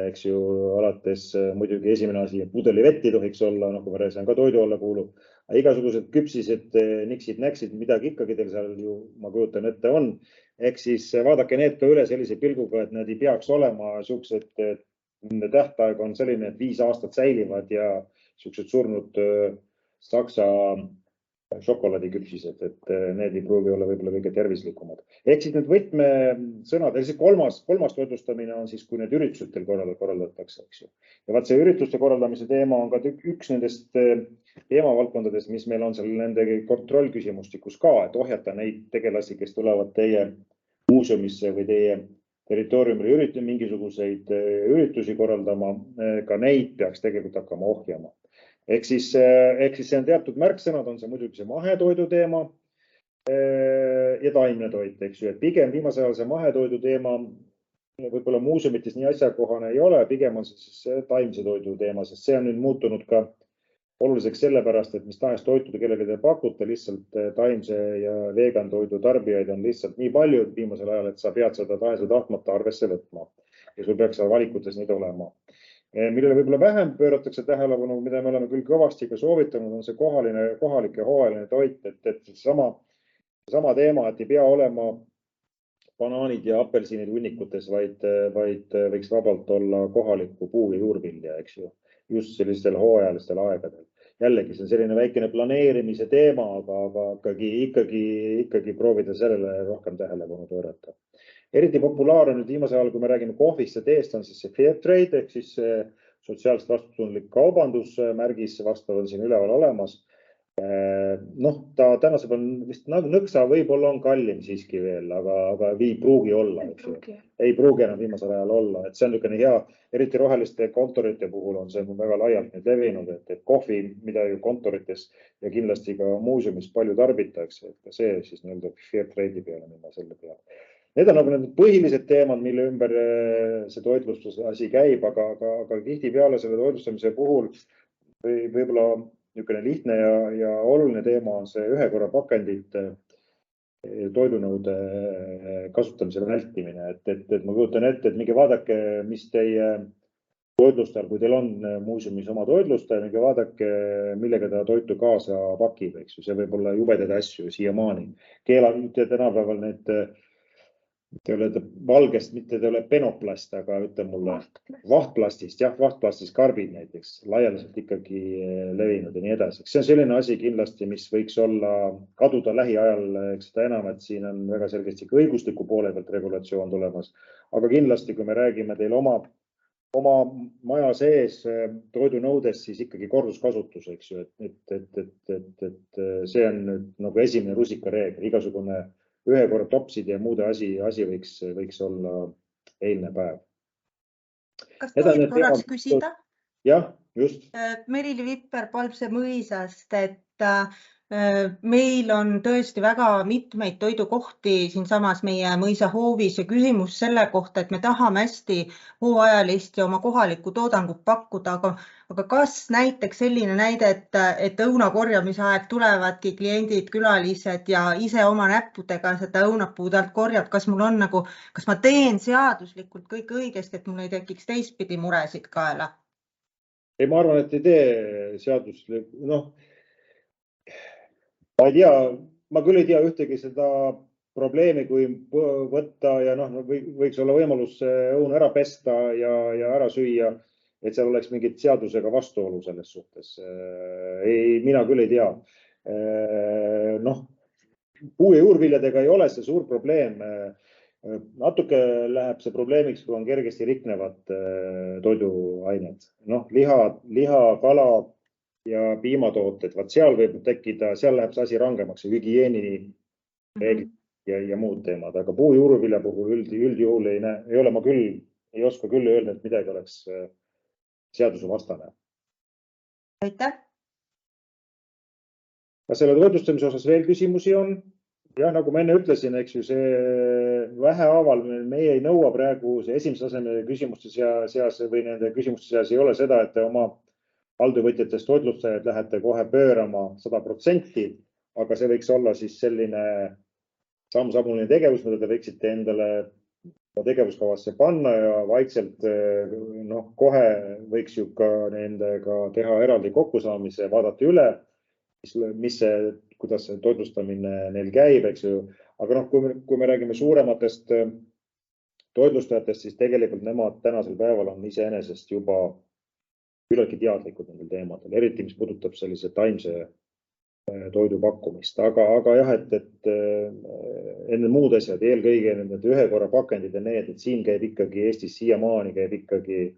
eks ju, alates muidugi esimene asi, pudelivett ei tohiks olla, nagu ma räägin, ka toidu alla kuulub. Aga igasugused küpsised, niksid, näksid, midagi ikkagi teil seal ju, ma kujutan ette, on. Ehk siis vaadake need ka üle sellise pilguga, et need ei peaks olema niisugused, nende tähtaeg on selline, et 5 aastat säilivad ja niisugused surnud Saksa šokolaadiküpsised, et need ei pruugi olla võib-olla kõige tervislikumad. Ehk siis need võtmesõnad, kolmas toitlustamine on siis, kui need üritused teil korraldatakse, eks ju. Ja vaat see ürituste korraldamise teema on ka üks nendest teemavaldkondadest, mis meil on seal nende kontrollküsimustikus ka, et ohjata neid tegelasi, kes tulevad teie muuseumisse või teie territooriumile mingisuguseid üritusi korraldama, ka neid peaks tegelikult hakkama ohjama. Ehk siis see on teatud märksõnad, on see muidugi see mahetoidu teema ja taimne toit, eks ju. Et pigem viimasel ajal see mahetoidu teema võib-olla muuseumites nii asjakohane ei ole, pigem on see taimse toidu teema, sest see on nüüd muutunud ka oluliseks sellepärast, et mis tahes toitude, kellele te pakute, lihtsalt taimse ja vegan toidu tarbijaid on lihtsalt nii palju viimasel ajal, et sa pead seda tahes või tahtmata arvesse võtma ja sul peaks seal valikutes neid olema. Millele võib-olla vähem pööratakse tähelepanu, mida me oleme küll kõvasti ka soovitanud, on see kohalik ja hooajaline toit, et sama teema, et ei pea olema banaanid ja apelsinid hunnikutes, vaid võiks vabalt olla kohalikku puu- ja juurvilja, eks ju, just sellistel hooajalistel aegadel. Jällegi, see on selline väikene planeerimise teema, aga ikkagi proovida sellele rohkem tähelepanu pöörata. Eriti populaarne nüüd viimasel ajal, kui me räägime kohvist ja teest, on siis see fair trade ehk siis sotsiaalselt vastutustundlik kaubandusmärgis, vastav on siin üleval olemas. Ta tänasel on vist nõksa võib-olla on kallim siiski veel, aga ei pruugi olla. Ei pruugi enam viimasel ajal olla. Et see on niisugune hea, eriti roheliste kontorite puhul on see väga laialt nüüd levinud, et kohvi, mida ju kontorites ja kindlasti ka muuseumis palju tarbitakse, et see siis nii-öelda fair trade'i peale minna selle peale. Need on nagu need põhilised teemad, mille ümber see toitlustuse asi käib, aga tihtipeale selle toitlustamise puhul võib-olla niisugune lihtne ja oluline teema on see ühekorra pakendite toidunõude kasutamisele vältimine. Et ma kujutan ette, et minge vaadake, mis teie toitlustajal, kui teil on muuseumis oma toitlustaja, minge vaadake, millega ta toitu kaasa pakib, eks ju. See võib olla jubedaid asju siiamaani. Keelanud tänapäeval need te olete valgest, mitte te olete penoplast, aga ütle mulle vahtplastist, jah, vahtplastist karbid näiteks, laialiselt ikkagi levinud ja nii edasi. See on selline asi kindlasti, mis võiks olla kaduda lähiajal, eks seda enam, et siin on väga selgesti õigusliku poole pealt regulatsioon tulemas. Aga kindlasti, kui me räägime teil oma maja sees toidunõudest, siis ikkagi korduskasutus, eks ju, et see on nagu esimene rusikareegel, igasugune ühekorra topsid ja muude asi võiks olla eilne päev. Kas tohib korraks küsida? Jah. just. Merili Vipper Palpse mõisast, et meil on tõesti väga mitmeid toidukohti siinsamas meie mõisa hoovis ja küsimus selle kohta, et me tahame hästi hooajalist ja oma kohalikku toodangut pakkuda, aga kas näiteks selline näide, et õuna korjamise aeg tulevadki kliendid, külalised ja ise oma näppudega seda õunapuud alt korjab, kas mul on kas ma teen seaduslikult kõik õigesti, et mul ei tekiks teistpidi muresid kaela? Ei, ma arvan, et ei tee seaduslik, ma ei tea, ma küll ei tea ühtegi seda probleemi, kui võtta ja võiks olla võimalus õun ära pesta ja ära süüa, et seal oleks mingit seadusega vastuolu selles suhtes. Ei, mina küll ei tea. Puu- ja juurviljadega ei ole see suur probleem. Natuke läheb see probleemiks, kui on kergesti riknevad toiduained. Liha, kala ja piimatooted. Vaat seal võib tekkida, seal läheb see asi rangemaks, hügieeni ja muud teemad. Aga puu- ja juurvilja puhul üldjuhul ei ole, ma küll ei oska küll öelda, et midagi oleks seaduse vastane. Aitäh! Kas selle toitlustamise osas veel küsimusi on? Jah, nagu ma enne ütlesin, eks ju, see vähehaaval meie ei nõua praegu see esimese aseme küsimuste seas või nende küsimuste seas ei ole seda, et te oma halduvõtjatest toitlustajad lähete kohe pöörama 100%, aga see võiks olla siis selline samm-sammuline tegevus, mida te võiksite endale tegevuskavasse panna ja vaikselt kohe võiks ju ka nendega teha eraldi kokkusaamise, vaadata üle, kuidas see toitlustamine neil käib, eks ju. Aga kui me räägime suurematest toitlustajatest, siis tegelikult nemad tänasel päeval on iseenesest juba küllaltki teadlikud nendel teemadel, eriti mis puudutab sellise taimse toidu pakkumist. Aga jah, et enne muud asjad, eelkõige need ühe korra pakendid ja need, et siin käib ikkagi Eestis siiamaani käib ikkagi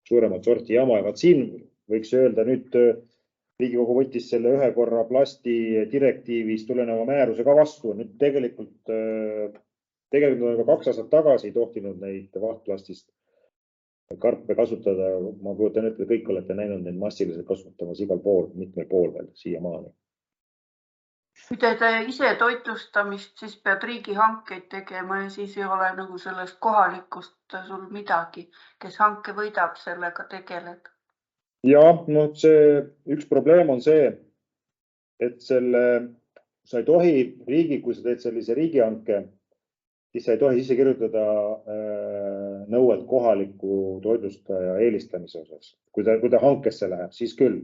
suuremat sorti jama. Ja siin võiks öelda nüüd Riigikogu võttis selle ühe korra plasti direktiivist tuleneva määruse ka vastu. Nüüd tegelikult on juba 2 aastat tagasi tohtinud neid vahtplastist karpe kasutada. Ma kujutan ette, kõik olete näinud neid massiliselt kasutamas igal pool, mitmel pool veel siiamaani. Kui te ise toitlustamist, siis pead riigihankeid tegema ja siis ei ole sellest kohalikust sul midagi, kes hanke võidab, sellega tegeled. Ja, see üks probleem on see, et sa ei tohi kui sa teed sellise riigihanke, siis sa ei tohi sisse kirjutada nõuet kohaliku toitlustaja eelistamise osas. Kui ta hankesse läheb, siis küll.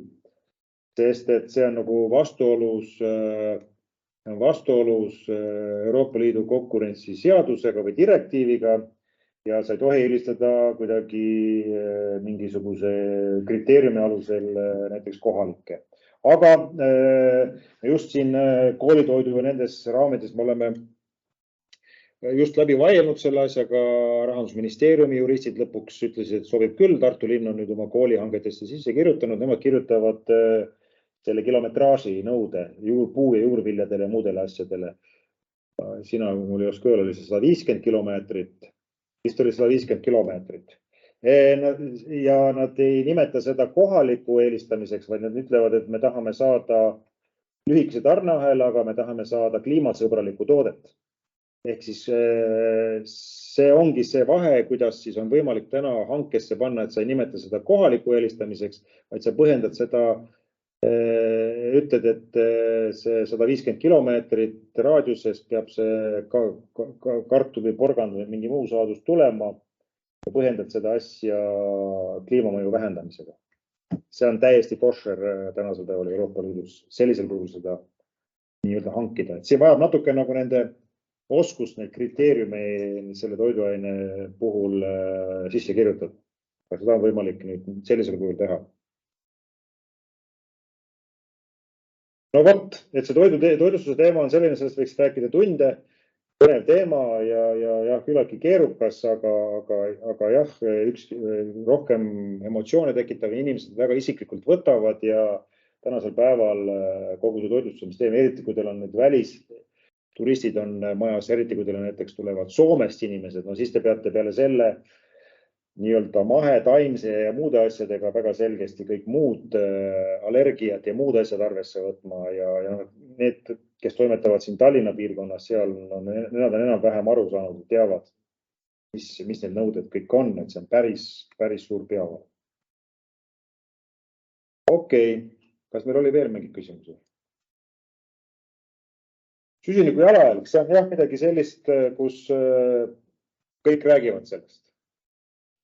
Sest et see on vastuolus Euroopa Liidu konkurentsiseadusega või direktiiviga. Ja sa ei tohi eelistada kuidagi mingisuguse kriteeriumi alusel näiteks kohalikke. Aga just siin koolitoidu ja nendes raamides me oleme just läbi vaielnud selle asjaga. Rahandusministeeriumi juristid lõpuks ütlesid, et sobib küll. Tartu linn on nüüd oma koolihangetesse sisse kirjutanud. Nemad kirjutavad selle kilometraaži nõude puu- ja juurviljadele ja muudele asjadele. Sina, mul ei oska öelda, oli see 150 kilomeetrit. Vist oli 150 kilomeetrit. Ja nad ei nimeta seda kohaliku eelistamiseks, vaid nad ütlevad, et me tahame saada lühikese tarneahelaga, me tahame saada kliimasõbralikku toodet. Ehk siis see ongi see vahe, kuidas siis on võimalik täna hankesse panna, et sa ei nimeta seda kohaliku eelistamiseks, vaid sa põhjendad seda, ütled, et see 150 kilomeetrit raadiuses peab see kartul või porgand või mingi muu saadus tulema ja põhjendad seda asja kliimamõju vähendamisega. See on täiesti košer tänasel päeval Euroopa Liidus sellisel puhul seda nii-öelda hankida. See vajab natuke nagu nende oskust neid kriteeriume selle toiduaine puhul sisse kirjutada. Aga seda on võimalik nüüd sellisel puhul teha. No vot, et see toitlustuse teema on selline, sellest võiks rääkida tunde, põnev teema ja küllaltki keerukas, aga jah, üks rohkem emotsioone tekitav inimesed väga isiklikult võtavad ja tänasel päeval kogu see toitlustamissüsteem, eriti kui teil on nüüd välisturistid on majas, eriti kui teil näiteks tulevad Soomest inimesed, no siis te peate peale selle nii-öelda mahetaimse ja muude asjadega väga selgesti kõik muud allergiad ja muud asjad arvesse võtma ja need, kes toimetavad siin Tallinna piirkonnas, seal on, nemad on enam-vähem aru saanud ja teavad, mis need nõuded kõik on, et see on päris suur peavalu. Okei, kas meil oli veel mingi küsimusi? Süsiniku jalajälg, see on jah midagi sellist, kus kõik räägivad sellest.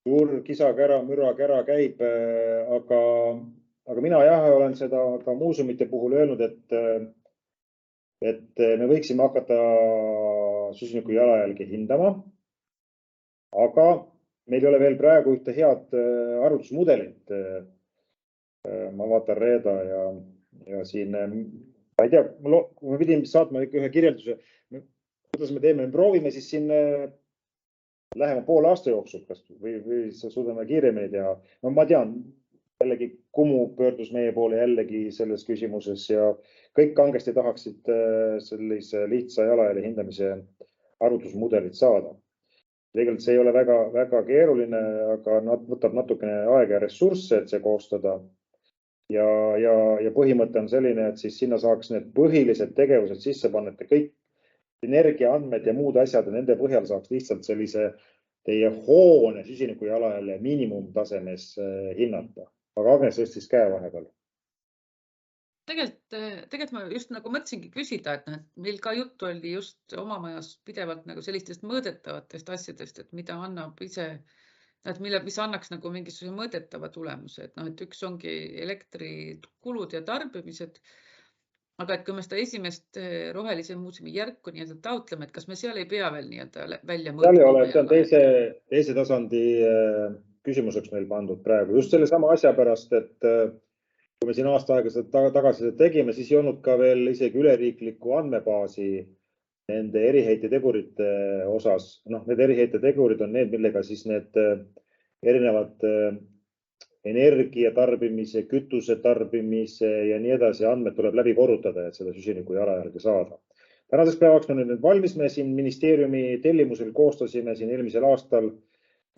Suur kisakära, mürakära käib, aga mina jah olen seda ka muuseumite puhul öelnud, et me võiksime hakata süsiniku jalajälgi hindama, aga meil ei ole veel praegu ühte head arvutusmudelit. Ma vaatan Reeda ja siin, ma ei tea, me pidime saatma ühe kirjelduse, kuidas me teeme, me proovime siis siin lähema poole aasta jooksul või suudame kiiremini teha. No ma tean, jällegi Kumu pöördus meie poole jällegi selles küsimuses ja kõik kangesti tahaksid sellise lihtsa jalajälje hindamise arvutusmudelit saada. Tegelikult see ei ole väga keeruline, aga võtab natukene aega ja ressursse, et see koostada. Ja põhimõte on selline, et siis sinna saaks need põhilised tegevused sisse panna, et kõik energiaandmed ja muud asjad ja nende põhjal saaks lihtsalt sellise teie hoone süsiniku jalajälje miinimumtasemes hinnata. Aga Agnes tõstis käe vahepeal. Tegelikult ma just nagu mõtlesingi küsida, et meil ka juttu oli just oma majas pidevalt nagu sellistest mõõdetavatest asjadest, et mida annab ise, mis annaks nagu mingisuguse mõõdetava tulemuse. Et üks ongi elektrikulud ja tarbimised. Aga et kui me seda esimest rohelise muuseumi järku taotleme, et kas me seal ei pea veel välja mõõtma? Seal ei ole, see on teise tasandi küsimuseks meil pandud praegu. Just selle sama asja pärast, et kui me siin aasta aega seda tagasi tegime, siis ei olnud ka veel isegi üleriikliku andmebaasi nende eriheitetegurite osas. Need eriheitetegurid on need, millega siis need erinevad energia tarbimise, kütuse tarbimise ja nii edasi andmed tuleb läbi korrutada, et seda süsiniku jalajälge saada. Tänaseks päevaks me nüüd valmis, me siin ministeeriumi tellimusel koostasime siin eelmisel aastal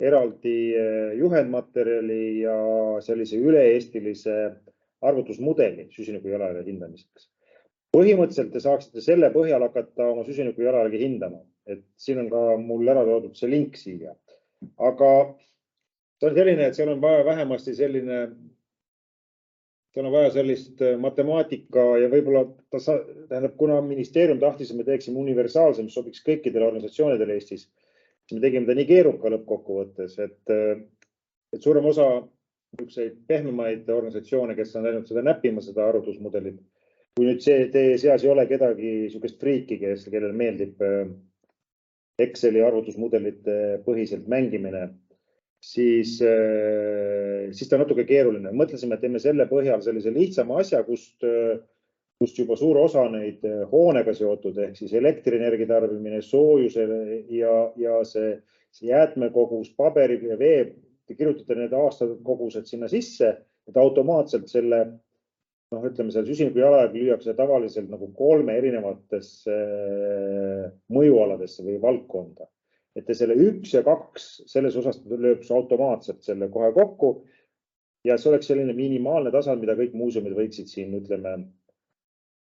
eraldi juhendmaterjali ja sellise üle-eestilise arvutusmudeli süsiniku jalajälje hindamiseks. Põhimõtteliselt te saaksite selle põhjal hakata oma süsiniku jalajälge hindama, et siin on ka mul ära toodud see link siia. Aga see on selline, et seal on vaja vähemasti sellist matemaatika ja võib-olla kuna ministeerium tahtis, et me teeksime universaalse, mis sobiks kõikidele organisatsioonidele Eestis, siis me tegime ta nii keeruka lõppkokkuvõttes, et suurem osa pehmemaid organisatsioone, kes on läinud seda näppima, seda arvutusmudelit, kui nüüd teie seas ei ole kedagi niisugust friiki, kellel meeldib Exceli arvutusmudelite põhiselt mängimine, siis ta on natuke keeruline. Mõtlesime, et teeme selle põhjal sellise lihtsama asja, kust juba suur osa neid hoonega seotud, ehk siis elektrienergia tarbimine, soojuse ja see jäätmekogus, paberi ja vee, te kirjutate need aastakogused sinna sisse, et automaatselt selle süsiniku jalajälg lüüakse tavaliselt nagu 3 erinevatesse mõjualadesse või valdkonda. Et te selle 1 ja 2 selles osas lööb automaatselt selle kohe kokku ja see oleks selline minimaalne tasand, mida kõik muuseumid võiksid siin,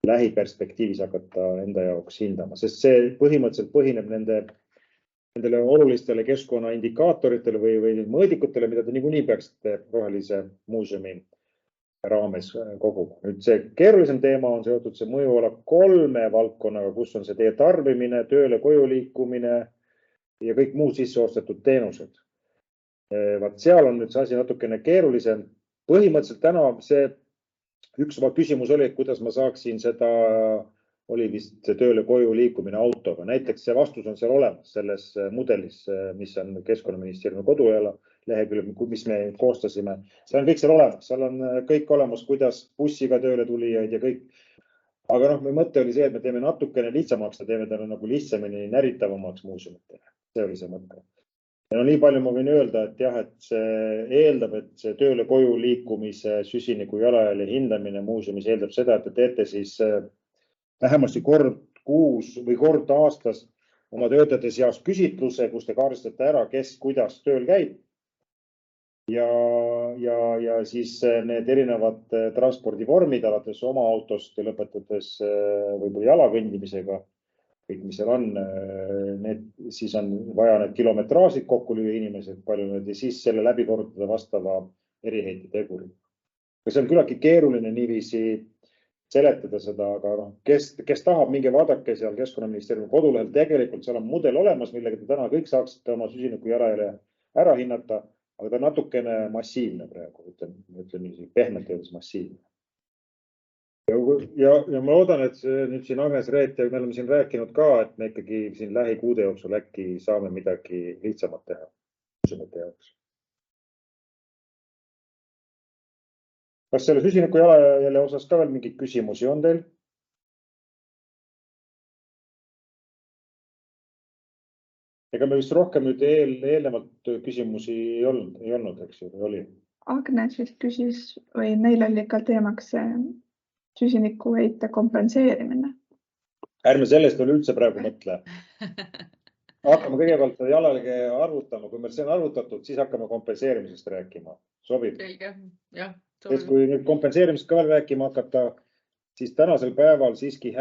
lähiperspektiivis hakata enda jaoks hindama, sest see põhimõtteliselt põhineb nendele olulistele keskkonnaindikaatoritele või mõõdikutele, mida te niikuinii peaksite rohelise muuseumi raames koguma. Nüüd see keerulisem teema on seotud see mõjuala 3 valdkonnaga, kus on see teie tarbimine, tööle koju liikumine ja kõik muud sisseostetud teenused. Seal on nüüd see asi natukene keerulisem. Põhimõtteliselt täna see üks küsimus oli, et kuidas ma saaksin seda, oli vist tööle koju liikumine autoga. Näiteks see vastus on seal olemas selles mudelis, mis on Keskkonnaministeeriumi kodulehel lehekülg, mis me koostasime. See on kõik seal olemas. Seal on kõik olemas, kuidas bussiga tööle tulijaid ja kõik. Aga mõte oli see, et me teeme natukene lihtsamaks ja teeme täna nagu lihtsamini näritavamaks muuseumitele. See oli see mõte. Ja nii palju ma võin öelda, et jah, et see eeldab, et see tööle koju liikumise süsiniku jalajälje hindamine muuseumis eeldab seda, et te teete siis vähemasti kord kuus või kord aastas oma töötajate seas küsitluse, kus te kaardistate ära, kes kuidas tööl käib. ja siis need erinevad transpordivormid alates oma autost ja lõpetades võib-olla jala kõndimisega, kõik, mis seal on, siis on vaja need kilometraažid kokku lüüa inimesed, palju need ja siis selle läbi korrutada vastava eriheite teguri. See on küllaltki keeruline niiviisi seletada seda, aga kes tahab, minge vaadake seal Keskkonnaministeeriumi kodulehel, tegelikult seal on mudel olemas, millega te täna kõik saaksite oma süsiniku jalajälje ära hinnata, aga ta on natukene massiivne praegu, ütlen nii pehmelt öeldes massiivne. Ja ma loodan, et nüüd siin Agnes Reet ja me oleme siin rääkinud ka, et me ikkagi siin lähikuude jooksul äkki saame midagi lihtsamat teha. Kas selle süsiniku jalajälje osas ka veel mingeid küsimusi on teil? Ega me vist rohkem nüüd eelnevalt küsimusi ei olnud, eks ju, oli? Agnes vist küsis või neil oli ka teemaks süsinikuheite kompenseerimine. Ärme sellest veel üldse praegu mõtle. Hakkame kõigepealt jalajälge arvutama. Kui meil see on arvutatud, siis hakkame kompenseerimisest rääkima. Sobib? Selge, jah. Kui nüüd kompenseerimist ka veel rääkima hakata, siis tänasel päeval siiski,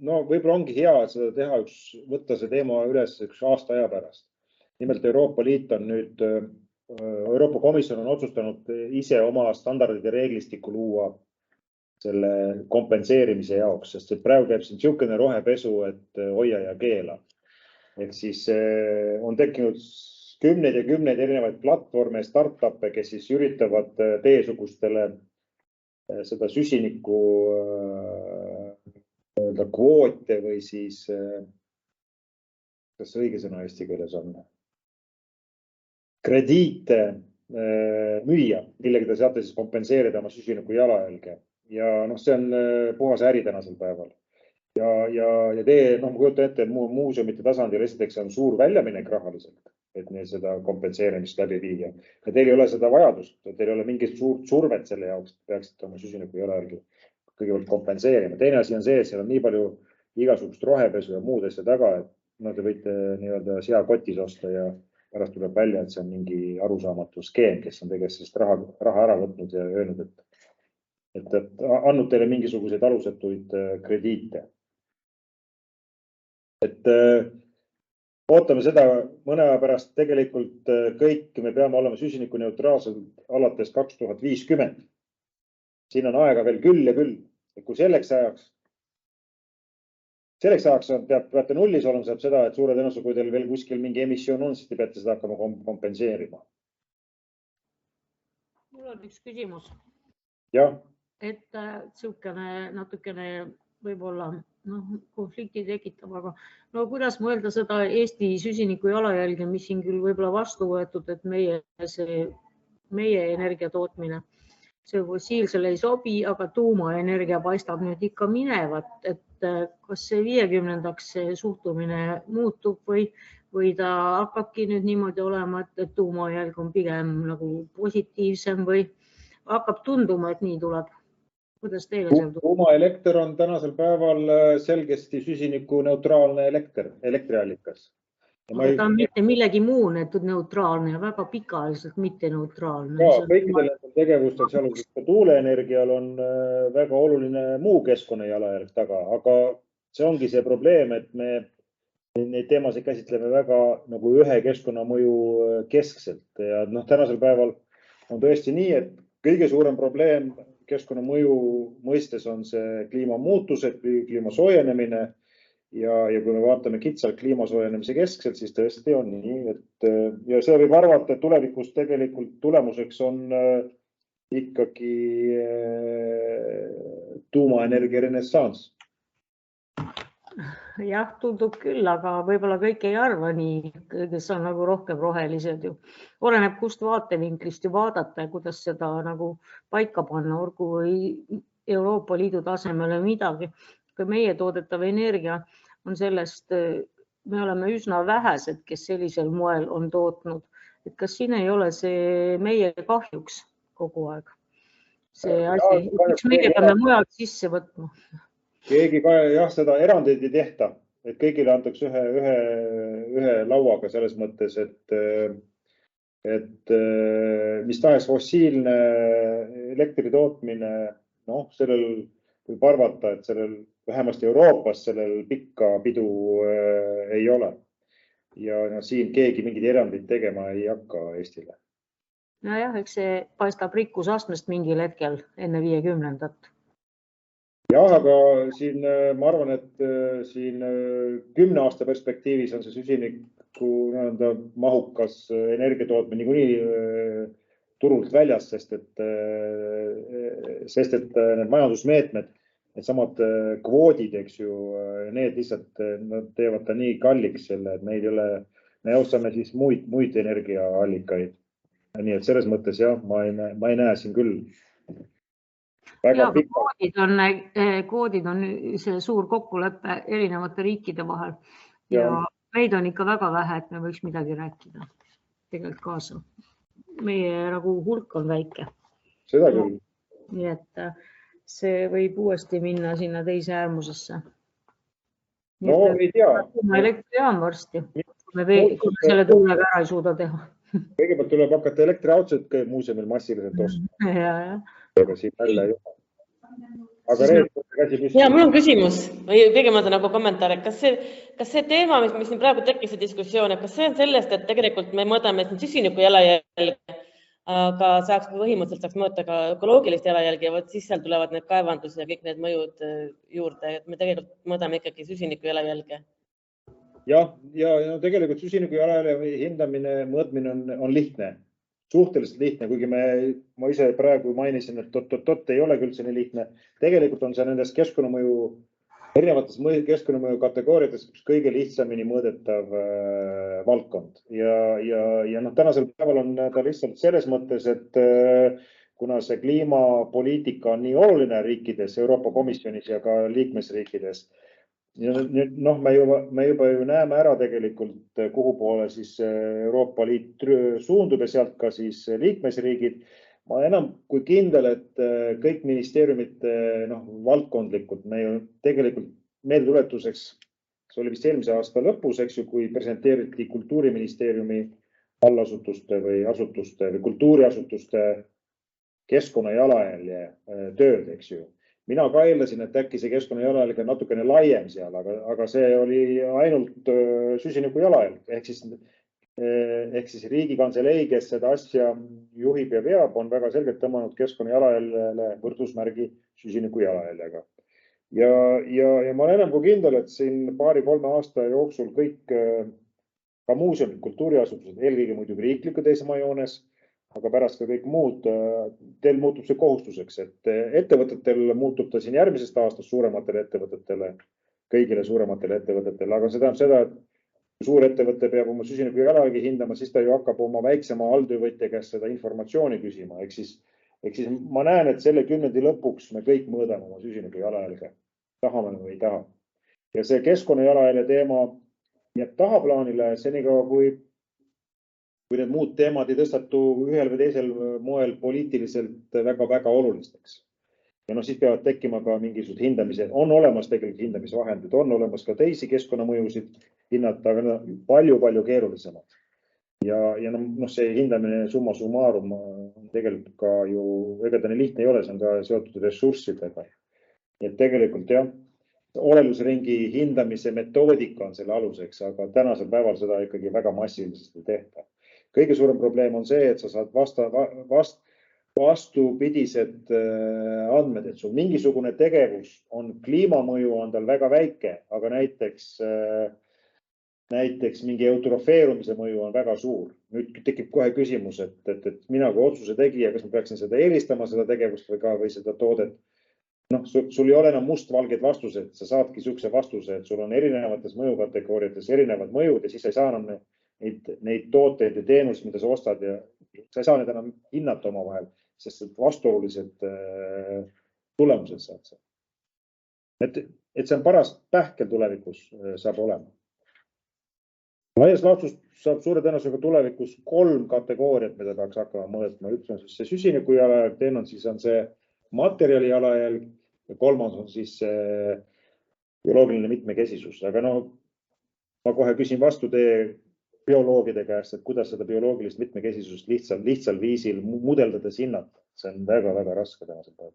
võib-olla ongi hea seda teha, võtta see teema üles üks aasta aja pärast. Nimelt Euroopa Liit on nüüd, Euroopa Komisjon on otsustanud ise oma standardid ja reeglistikku luua selle kompenseerimise jaoks, sest praegu käib siin niisugune rohepesu, et hoia ja keela. Ehk siis on tekkinud kümneid ja kümneid erinevaid platvorme, startup'e, kes siis üritavad teesugustele seda süsiniku kvoote või siis, kas õige sõna eesti keeles on, krediite müüa, millega te saate siis kompenseerida oma süsiniku jalajälge. Ja see on puhas äri tänasel päeval. Ja ma kujutan ette, muuseumite tasandil esiteks on suur väljaminek rahaliselt, et neil seda kompenseerimist läbi viia. Ja teil ei ole seda vajadust, teil ei ole mingit suurt survet selle jaoks, et peaksite oma süsiniku jalajälgi kõigepealt kompenseerima. Teine asi on see, et seal on nii palju igasugust rohepesu ja muud asja taga, et te võite nii-öelda seakotis osta ja pärast tuleb välja, et see on mingi arusaamatu skeem, kes on tegelikult sellest raha ära võtnud ja öelnud, et andnud teile mingisuguseid alusetuid krediite. Et ootame seda mõne aja pärast tegelikult kõik, me peame olema süsinikuneutraalsed alates 2050. Siin on aega veel küll ja küll. Et kui selleks ajaks peate nullis olema, saab seda, et suure tõenäosusega, kui teil veel kuskil mingi emissioon on, siis te peate seda hakkama kompenseerima. Mul on üks küsimus. Jah. Et niisugune natukene võib-olla konflikti tekitab, aga kuidas mõelda seda Eesti süsiniku jalajälge, mis siin küll võib-olla vastu võetud, et meie energia tootmine, see fossiilsele ei sobi, aga tuumaenergia paistab nüüd ikka minevat, et kas see 50-ndaks see suhtumine muutub või ta hakkabki nüüd niimoodi olema, et tuumajälg on pigem nagu positiivsem või hakkab tunduma, et nii tuleb? Kuidas teile seal tuleb? Tuumaelekter on tänasel päeval selgesti süsinikuneutraalne elektriallikas. Ta on mitte millegi muu neutraalne ja väga pikaajaliselt mitte neutraalne. Kõikidel tegevustel, sealhulgas ka tuuleenergial on väga oluline muu keskkonnajalajälg taga, aga see ongi see probleem, et me neid teemasid käsitleme väga nagu ühe keskkonnamõju keskselt ja tänasel päeval on tõesti nii, et kõige suurem probleem keskkonnamõju mõistes on see kliimamuutused, kliima soojenemine ja kui me vaatame kitsalt kliima soojenemise keskselt, siis tõesti on nii, ja see võib arvata, et tulevikus tegelikult tulemuseks on ikkagi tuumaenergia renessanss. Jah, tundub küll, aga võib-olla kõik ei arva nii, kes on nagu rohkem rohelised ju. Oleneb, kust vaatevinklist ju vaadata ja kuidas seda nagu paika panna, orgu või Euroopa Liidu tasemele midagi. Kui meie toodetav energia on sellest, me oleme üsna vähesed, kes sellisel moel on tootnud. Et kas siin ei ole see meie kahjuks kogu aeg? See asi, miks meie peame mujalt sisse võtma? Keegi seda erandeid ei tehta, et kõigile antakse ühe lauaga selles mõttes, et et mis tahes fossiilne elektri tootmine, sellel võib arvata, et sellel vähemasti Euroopas sellel pikka pidu ei ole. Ja siin keegi mingid erandid tegema ei hakka Eestile. Nojah, eks see paistab rikkusastmest mingil hetkel enne 50. Jah, aga siin ma arvan, et siin 10 aasta perspektiivis on see süsiniku mahukas energiatootmine niikuinii turult väljas, sest et need majandusmeetmed, need samad kvoodid, eks ju, need lihtsalt nad teevad ta nii kalliks selle, et me ostame siis muid energiaallikaid. Nii et selles mõttes jah, ma ei näe siin küll. Koodid on see suur kokkulepe erinevate riikide vahel ja meid on ikka väga vähe, et me võiks midagi rääkida tegelikult kaasa. Meie nagu hulk on väike. Seda küll. Nii et see võib uuesti minna sinna teise äärmusesse. No ei tea. Elektrijaam varsti, kui me selle tuulega ära ei suuda teha. Kõigepealt tuleb hakata elektriautosid muuseumil massiliselt ostma. Aga siin välja ei ole. Aga ja mul on küsimus või kõigepealt nagu kommentaar, et kas see teema, mis praegu tekkis see diskussioon, kas see on sellest, et tegelikult me mõõdame süsiniku jalajälge, aga põhimõtteliselt saaks mõõta ka ökoloogilist jalajälge ja siis seal tulevad need kaevandused ja kõik need mõjud juurde, et me tegelikult mõõdame ikkagi süsiniku jalajälge. Ja tegelikult süsiniku jalajälje hindamine, mõõtmine on lihtne, suhteliselt lihtne, kuigi ma ise praegu mainisin, et ei ole küll nii lihtne. Tegelikult on see nendes erinevates keskkonnamõju kategooriates kõige lihtsamini mõõdetav valdkond. Ja tänasel päeval on ta lihtsalt selles mõttes, et kuna see kliimapoliitika on nii oluline riikides, Euroopa Komisjonis ja ka liikmesriikides, me juba ju näeme ära tegelikult, kuhu poole siis Euroopa Liit suundub ja sealt ka siis liikmesriigid. Ma enam kui kindel, et kõik ministeeriumid valdkondlikult, me ju tegelikult meeldetuletuseks, see oli vist eelmise aasta lõpus, eks ju, kui presenteeriti Kultuuriministeeriumi allasutuste või asutuste või kultuuriasutuste keskkonnajalajälje tööd, eks ju. Mina ka eeldasin, et äkki see keskkonnajalajälg on natukene laiem seal, aga see oli ainult süsiniku jalajälg. Ehk siis Riigikantselei, kes seda asja juhib ja veab, on väga selgelt tõmmanud keskkonnajalajäljele võrdusmärgi süsiniku jalajäljega. Ja ma olen enam kui kindel, et siin 2-3 aasta jooksul kõik ka muuseumid, kultuuriasutused, eelkõige muidugi riiklikud esmajoones, aga pärast ka kõik muud, teil muutub see kohustuseks, et ettevõtetel muutub ta siin järgmisest aastast suurematele ettevõtetele, kõigile suurematele ettevõtetele, aga see tähendab seda, et kui suur ettevõte peab oma süsiniku jalajälge hindama, siis ta ju hakkab oma väiksema alltöövõtja käest seda informatsiooni küsima. Ehk siis ma näen, et selle kümnendi lõpuks me kõik mõõdame oma süsiniku jalajälge, tahame või ei taha. Ja see keskkonna jalajälje teema jääb tahaplaanile senikaua, kui need muud teemad ei tõstatu ühel või teisel moel poliitiliselt väga-väga olulisteks. Ja siis peavad tekkima ka mingisugused hindamised. On olemas tegelikult hindamisvahendid, on olemas ka teisi keskkonnamõjusid hinnata, aga palju-palju keerulisemad. Ja see hindamine summa summarum on tegelikult ka ju, ega ta nii lihtne ei ole, see on ka seotud ressurssidega. Et tegelikult jah, olelusringi hindamise metoodika on selle aluseks, aga tänasel päeval seda ikkagi väga massiliselt ei tehta. Kõige suurem probleem on see, et sa saad vastupidised andmed, et sul mingisugune tegevus on, kliimamõju on tal väga väike, aga näiteks mingi eutrofeerumise mõju on väga suur. Nüüd tekib kohe küsimus, et mina kui otsuse tegija, kas ma peaksin seda eelistama, seda tegevust või seda toodet. Sul ei ole enam mustvalgeid vastused, sa saadki sihukese vastuse, et sul on erinevates mõjukategooriates erinevad mõjud ja siis sa ei saa enam neid tooteid ja teenust, mida sa ostad ja sa ei saa need enam hinnata oma vahel, sest vastuolulised tulemused saad sa. Et see on paras pähkel tulevikus saab olema. Laias laastus saab suure tõenäosusega tulevikus 3 kategooriat, mida peaks hakkama mõõtma. Üks on siis see süsiniku jalajälg, teine on see materjali jalajälg ja kolmas on siis bioloogiline mitmekesisus. Aga ma kohe küsin vastu teie bioloogide käest, et kuidas seda bioloogilist mitmekesisust lihtsal viisil mudeldades hinnata. See on väga-väga raske tänasel päeval.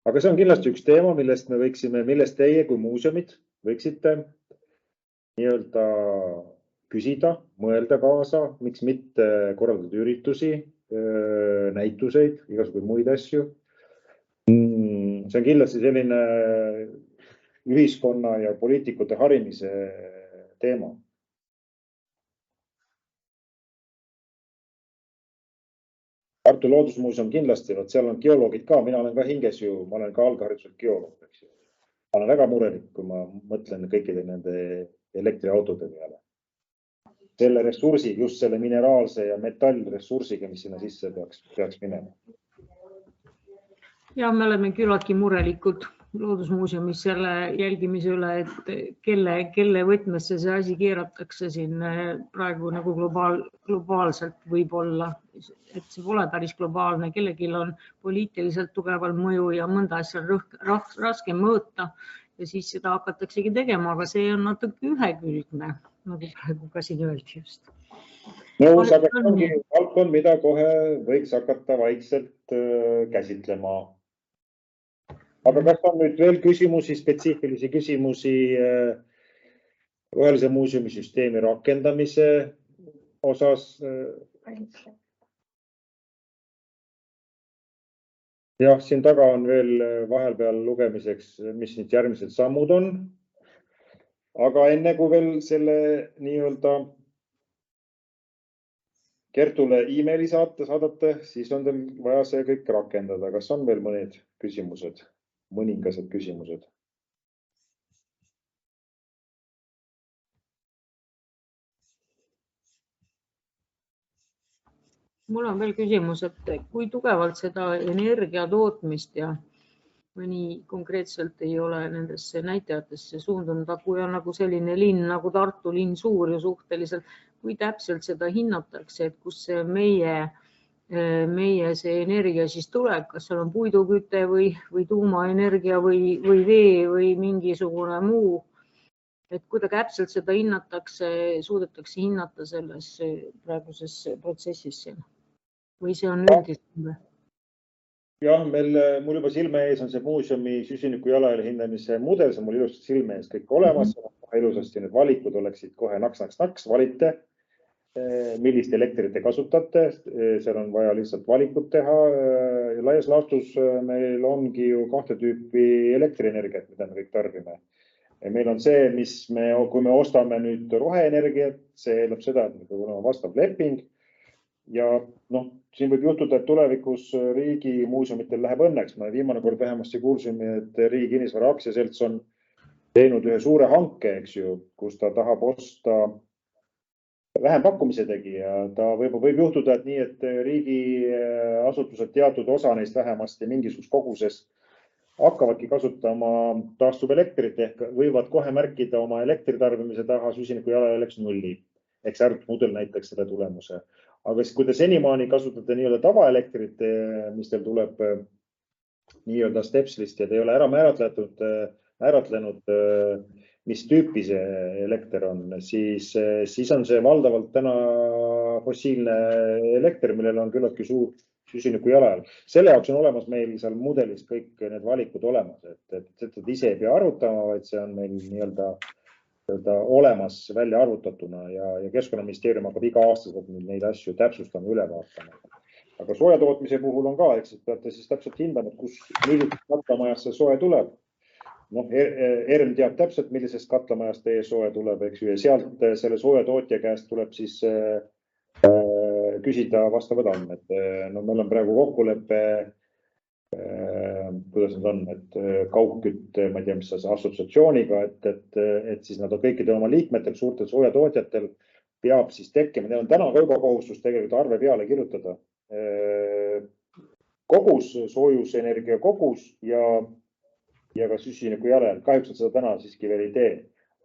Aga see on kindlasti üks teema, millest teie kui muuseumid võiksite nii-öelda küsida, mõelda kaasa, miks mitte korraldada üritusi, näituseid, igasuguseid muid asju. See on kindlasti selline ühiskonna ja poliitikute harimise teema. Tartu Loodusmuuseum kindlasti, seal on geoloogid ka, mina olen ka hinges ju, ma olen ka alghariduselt geoloog. Ma olen väga murelik, kui ma mõtlen kõikide nende elektriautode peale. Selle ressursi, just selle mineraalse ja metallressursiga, mis sinna sisse peaks minema. Ja me oleme küllaltki murelikud Loodusmuuseumis selle jälgimise üle, et kelle võtmesse see asi keeratakse siin praegu nagu globaalselt võib-olla, et see pole päris globaalne, kellelgi on poliitiliselt tugeval mõju ja mõnda asja raske mõõta ja siis seda hakataksegi tegema, aga see on natuke ühekülgne, nagu praegu ka siin öeldi just. No, aga ongi valdkond, mida kohe võiks hakata vaikselt käsitlema. Aga kas on nüüd veel küsimusi, spetsiifilisi küsimusi Rohelise muuseumi süsteemi rakendamise osas? Jah, siin taga on veel vahel peal lugemiseks, mis nüüd järgmised sammud on. Aga enne kui veel selle nii-öelda Kertule e-maili saadate, siis on teil vaja see kõik rakendada. Kas on veel mõned küsimused? Mõningased küsimused. Mul on veel küsimus, et kui tugevalt seda energia tootmist ja mõni konkreetselt ei ole nendesse näitajatesse suundunud, aga kui on nagu selline linn nagu Tartu linn suur ja suhteliselt, kui täpselt seda hinnatakse, et kus see meie see energia siis tuleb, kas seal on puiduküte või tuumaenergia või vee või mingisugune muu, et kuidas täpselt seda suudetakse hinnata selles praeguses protsessis või see on üldisem? Jah, mul juba silme ees on see muuseumi süsiniku jalajälje hindamise mudel, see on mul ilusasti silme ees kõik olemas, ilusasti need valikud oleksid kohe naks, valite. Millist elektrit te kasutate, seal on vaja lihtsalt valikut teha. Laias laastus meil ongi ju kahte tüüpi elektrienergiat, mida me kõik tarbime. Meil on see, kui me ostame nüüd roheenergiat, see eeldab seda, et meil peab olema vastav leping. Ja siin võib juhtuda, et tulevikus riigi muuseumitel läheb õnneks. Me viimane kord vähemasti kuulsime, et Riigi Kinnisvara Aktsiaselts on teinud ühe suure hanke, kus ta tahab osta vähempakkumise tegi ja ta võib juhtuda, et nii, et riigiasutused teatud osa neist vähemasti mingisugust koguses hakkavadki kasutama taastuvelektrit ehk võivad kohe märkida oma elektritarbimise taha süsiniku jalajäljeks 0. Eks arvutusmudel näiteks selle tulemuse. Aga kui te senimaani kasutate nii-öelda tavaelektrit, mis teil tuleb nii-öelda Stepslist ja te ei ole ära määratlenud mis tüüpi see elekter on, siis on see valdavalt täna fossiilne elekter, millel on küllaltki suur süsiniku jalajälg. Selle jaoks on olemas meil seal mudelis kõik need valikud olemas, et seda ise ei pea arvutama, vaid see on meil nii-öelda olemas välja arvutatuna ja Keskkonnaministeerium hakkab iga aastaselt neid asju täpsustama, üle vaatama. Aga soojatootmise puhul on ka, eks peate siis täpselt hindama, millisest katlamajast see soe tuleb. ERM teab täpselt, millisest katlamajast teie soe tuleb, eks ju, ja sealt selle soojatootja käest tuleb siis küsida vastavad andmed. Meil on praegu kokkulepe, kuidas need on, et kaugkütte, ma ei tea, mis assotsiatsiooniga, et siis nad on kõikide oma liikmetel, suurtel soojatootjatel peab siis tekkima. Neil on täna ka juba kohustus tegelikult arve peale kirjutada kogus, soojusenergia kogus ja ka süsiniku jalajälg. Kahjuks nad seda täna siiski veel ei tee,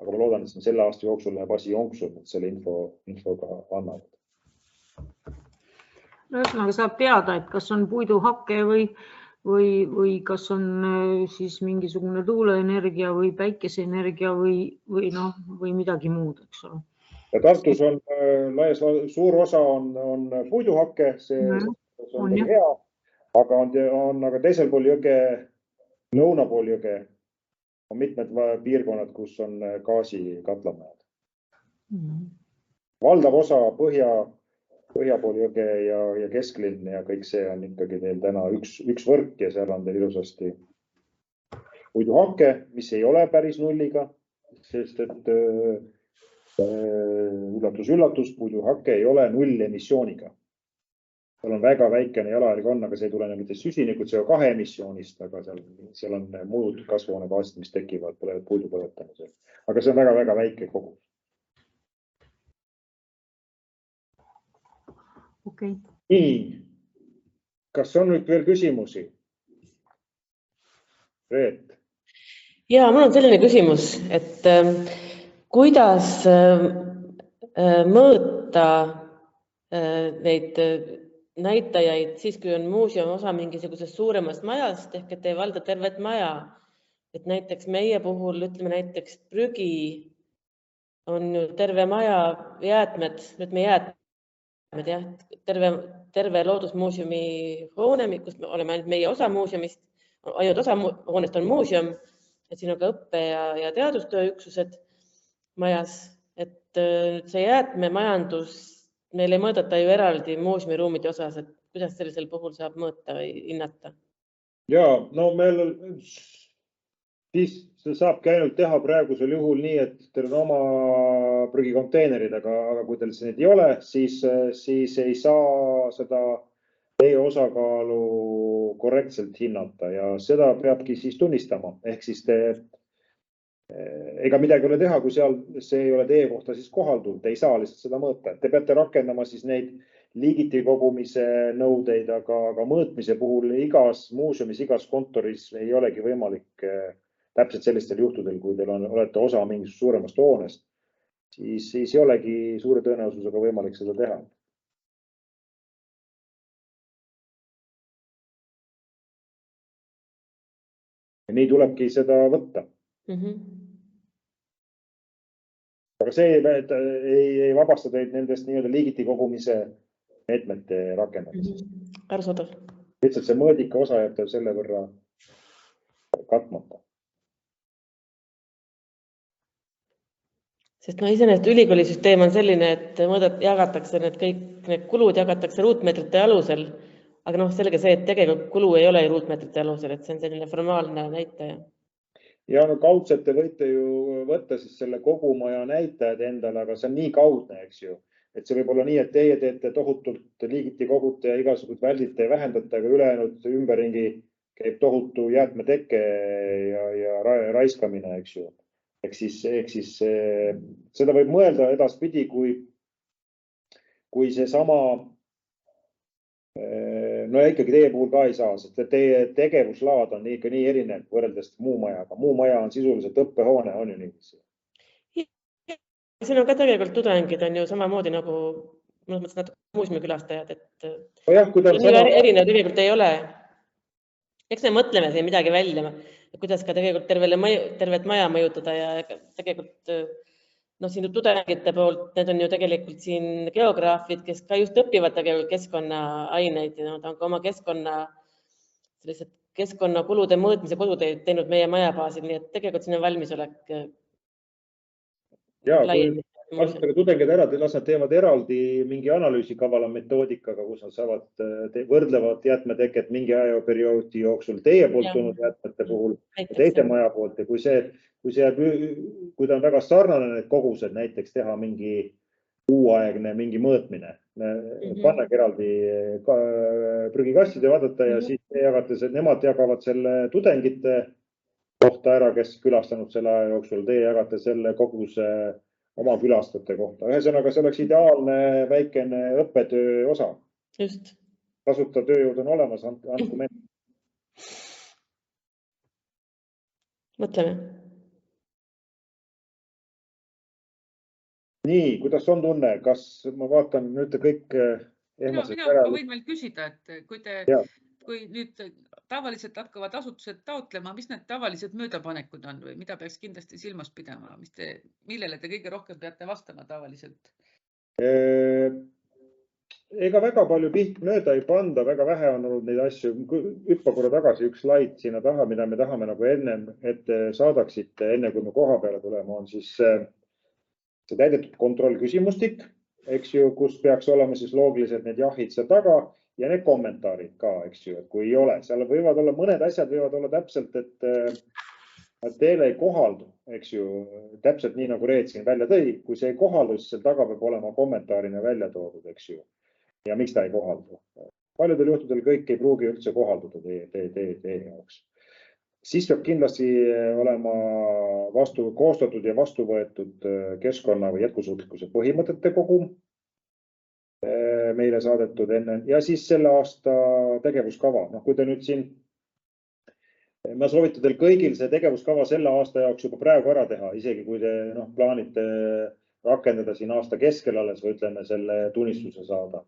aga ma loodan, et selle aasta jooksul läheb asi jonksu, et selle infoga annavad. Ühesõnaga saab teada, et kas on puiduhakke või või kas on siis mingisugune tuuleenergia või päikeseenergia või midagi muud, eks ole. Ja Tartus on suur osa on puiduhakke, see on hea, aga teisel pool jõge, lõuna pool jõge on mitmed piirkonnad, kus on gaasikatlamajad. Valdav osa põhja pool jõge ja kesklinn ja kõik see on ikkagi teil täna üks võrk ja seal on teil ilusasti puiduhakke, mis ei ole päris nulliga, sest et üllatus, puiduhakke ei ole nullemissiooniga. Seal on väga väikene jalajälg on, aga see ei tule mitte süsiniku CO2 emissioonist, aga seal on muud kasvuhoonegaasid, mis tekivad puidu põletamisel. Aga see on väga-väga väike kogus. Okay. Nii, kas on nüüd veel küsimusi? Reet? Ja, mul on selline küsimus, et kuidas mõõta neid näitajaid siis, kui on muuseum osa mingisugusest suuremast majast, ehk et ei valda tervet maja. Et näiteks meie puhul, ütleme näiteks prügi on ju terve maja jäätmed, nüüd me jäätmed, jah, terve loodusmuuseumi hoone, kus me oleme ainult meie osa muuseumist, ainult osa hoonest on muuseum, et siin on ka õppe- ja teadustööüksused majas, et see jäätmemajandus meil ei mõõdata ju eraldi muuseumiruumide osas, et kuidas sellisel puhul saab mõõta või hinnata? Ja, no meil siis saabki ainult teha praegusel juhul nii, et teil on oma prügikonteinerid, aga kui teil neid ei ole, siis ei saa seda teie osakaalu korrektselt hinnata ja seda peabki siis tunnistama. Ehk siis ega midagi ole teha, kui seal see ei ole teie kohta siis kohaldunud, te ei saa lihtsalt seda mõõta. Te peate rakendama siis neid liigiti kogumise nõudeid, aga mõõtmise puhul igas muuseumis, igas kontoris ei olegi võimalik täpselt sellistel juhtudel, kui teil olete osa mingist suuremast hoonest, siis ei olegi suure tõenäosusega võimalik seda teha. Ja nii tulebki seda võtta. Aga see ei vabasta teid nendest nii-öelda liigiti kogumise meetmete rakendamisest. Arusaadav. Lihtsalt see mõõdika osa jääb teil selle võrra katmata. Sest iseenesest ülikoolisüsteem on selline, et jagatakse kõik need kulud jagatakse ruutmeetrite alusel, aga sellega see, et tegelikult kulu ei ole ruutmeetrite alusel, et see on selline formaalne näitaja. Ja kaudselt te võite ju võtta siis selle kogumaja näitajad endale, aga see on nii kaudne, eks ju. Et see võib olla nii, et teie teete tohutult liigiti kogute ja igasugust väldite ja vähendate, aga ülejäänud ümberringi käib tohutu jäätmeteke ja raiskamine, eks ju. Ehk siis seda võib mõelda edaspidi, kui see sama no ikkagi teie puhul ka ei saa, sest teie tegevuslaad on ikka nii erinev võrreldes muu majaga. Muu maja on sisuliselt õppehoone, on ju niiviisi. Siin on ka tegelikult tudengid on ju samamoodi nagu muuseumikülastajad, et erinev tegelikult ei ole. Eks me mõtleme siin midagi välja, kuidas ka tegelikult tervet maja mõjutada ja tegelikult siin tudengite poolt, need on ju tegelikult siin geograafid, kes ka just õpivad tegelikult keskkonnaaineid ja nad on ka oma keskkonnakulude mõõtmise kodutööd teinud meie maja baasil, nii et tegelikult siin on valmisolek. Ja, kui kasutage tudengid ära, las nad teevad eraldi mingi analüüsikavala metoodikaga, kus nad saavad võrdlevat jäätmeteket mingi ajaperioodi jooksul teie poolt tulnud jäätmete puhul ja teise maja poolt ja kui ta on väga sarnane need kogused, näiteks teha mingi kuuaegne mingi mõõtmine, pannagi eraldi prügikastid ja vaadata ja siis nemad jagavad selle tudengite kohta ära, kes külastanud selle aja jooksul, teie jagate selle koguse oma külastajate kohta. Ühesõnaga, see oleks ideaalne väikene õppetöö osa. Just. Tasuta tööjõud on olemas, andku meelde. Mõtleme. Nii, kuidas on tunne? Kas ma vaatan nüüd kõik ehmasid Ma võin veel küsida, et kui te kui nüüd tavaliselt hakkavad asutused taotlema, mis need tavalised möödapanekud on või mida peaks kindlasti silmas pidama, millele te kõige rohkem peate vastama tavaliselt? Ega väga palju mööda ei panda, väga vähe on olnud neid asju. Hüppa korra tagasi üks slaid sinna taha, mida me tahame nagu ennem, et saadaksite, enne kui me koha peale tulema, on siis see täidetud kontrollküsimustik, eks ju, kus peaks olema siis loogiliselt need jahid seal taga ja need kommentaarid ka, eks ju, et kui ei ole, seal võivad olla mõned asjad võivad olla täpselt, et teile ei kohaldu, eks ju, täpselt nii nagu Reet siin välja tõi, kui see ei kohaldu, siis seal taga peab olema kommentaarina välja toodud, eks ju. Ja miks ta ei kohaldu? Paljudel juhtudel kõik ei pruugi üldse kohalduda teie jaoks. Siis peab kindlasti olema koostatud ja vastu võetud keskkonna või jätkusuutlikkuse põhimõtete kogum meile saadetud enne ja siis selle aasta tegevuskava. Kui te nüüd siin, ma soovitan teil kõigil see tegevuskava selle aasta jaoks juba praegu ära teha, isegi kui te plaanite rakendada siin aasta keskel alles või ütleme selle tunnistuse saada.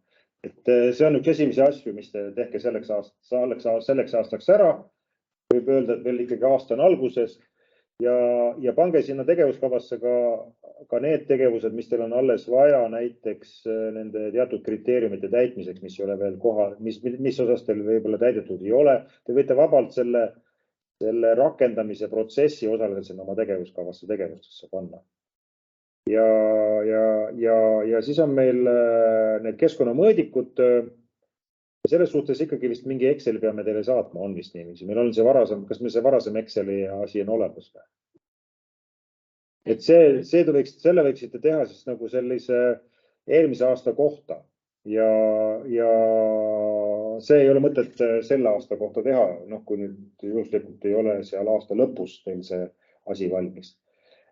Et see on üks esimesi asju, mis te tehke selleks aastaks ära. Võib öelda, et veel ikkagi aasta on alguses ja pange sinna tegevuskavasse ka need tegevused, mis teil on alles vaja näiteks nende teatud kriteeriumite täitmiseks, mis ei ole veel kohal, mis osas teil võib-olla täidetud ei ole. Te võite vabalt selle rakendamise protsessi osaliselt sinna oma tegevuskavasse tegevustesse panna. Ja siis on meil need keskkonnamõõdikud. Selles suhtes ikkagi vist mingi Exceli peame teile saatma, on vist niiviisi. Meil on see varasem, kas meil see varasem Exceli asi on olemas? Et selle võiksite teha siis nagu sellise eelmise aasta kohta ja see ei ole mõtet selle aasta kohta teha, kui nüüd juhuslikult ei ole seal aasta lõpus teil see asi valmis.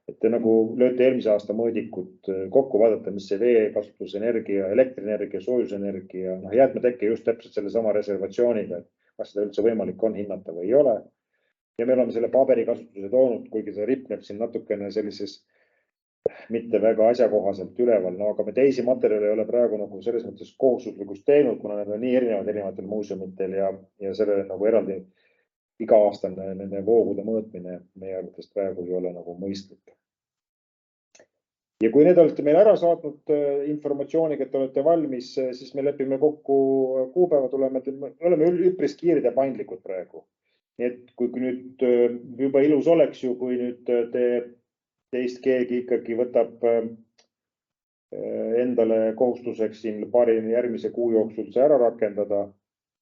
Et te nagu lööte eelmise aasta mõõdikud kokku, vaadata, mis see veekasutusenergia, elektrienergia, soojusenergia, jäätmetekke just täpselt selle sama reservatsiooniga, et kas seda üldse võimalik on hinnata või ei ole. Ja me oleme selle paberi kasutuse toonud, kuigi see ripneb siin natukene sellises mitte väga asjakohaselt üleval, aga me teisi materjale ei ole praegu nagu selles mõttes kohustuslikust teinud, kuna need on nii erinevatel muuseumitel ja selle nagu eraldi iga-aastane nende voogude mõõtmine meie arvates praegu ei ole nagu mõistlik. Ja kui need olete meil ära saatnud informatsiooniga, et olete valmis, siis me lepime kokku kuupäeva tulema, me oleme üpris kiired ja paindlikud praegu. Nii et kui nüüd juba ilus oleks ju, kui nüüd teist keegi ikkagi võtab endale kohustuseks siin paari järgmise kuu jooksul see ära rakendada.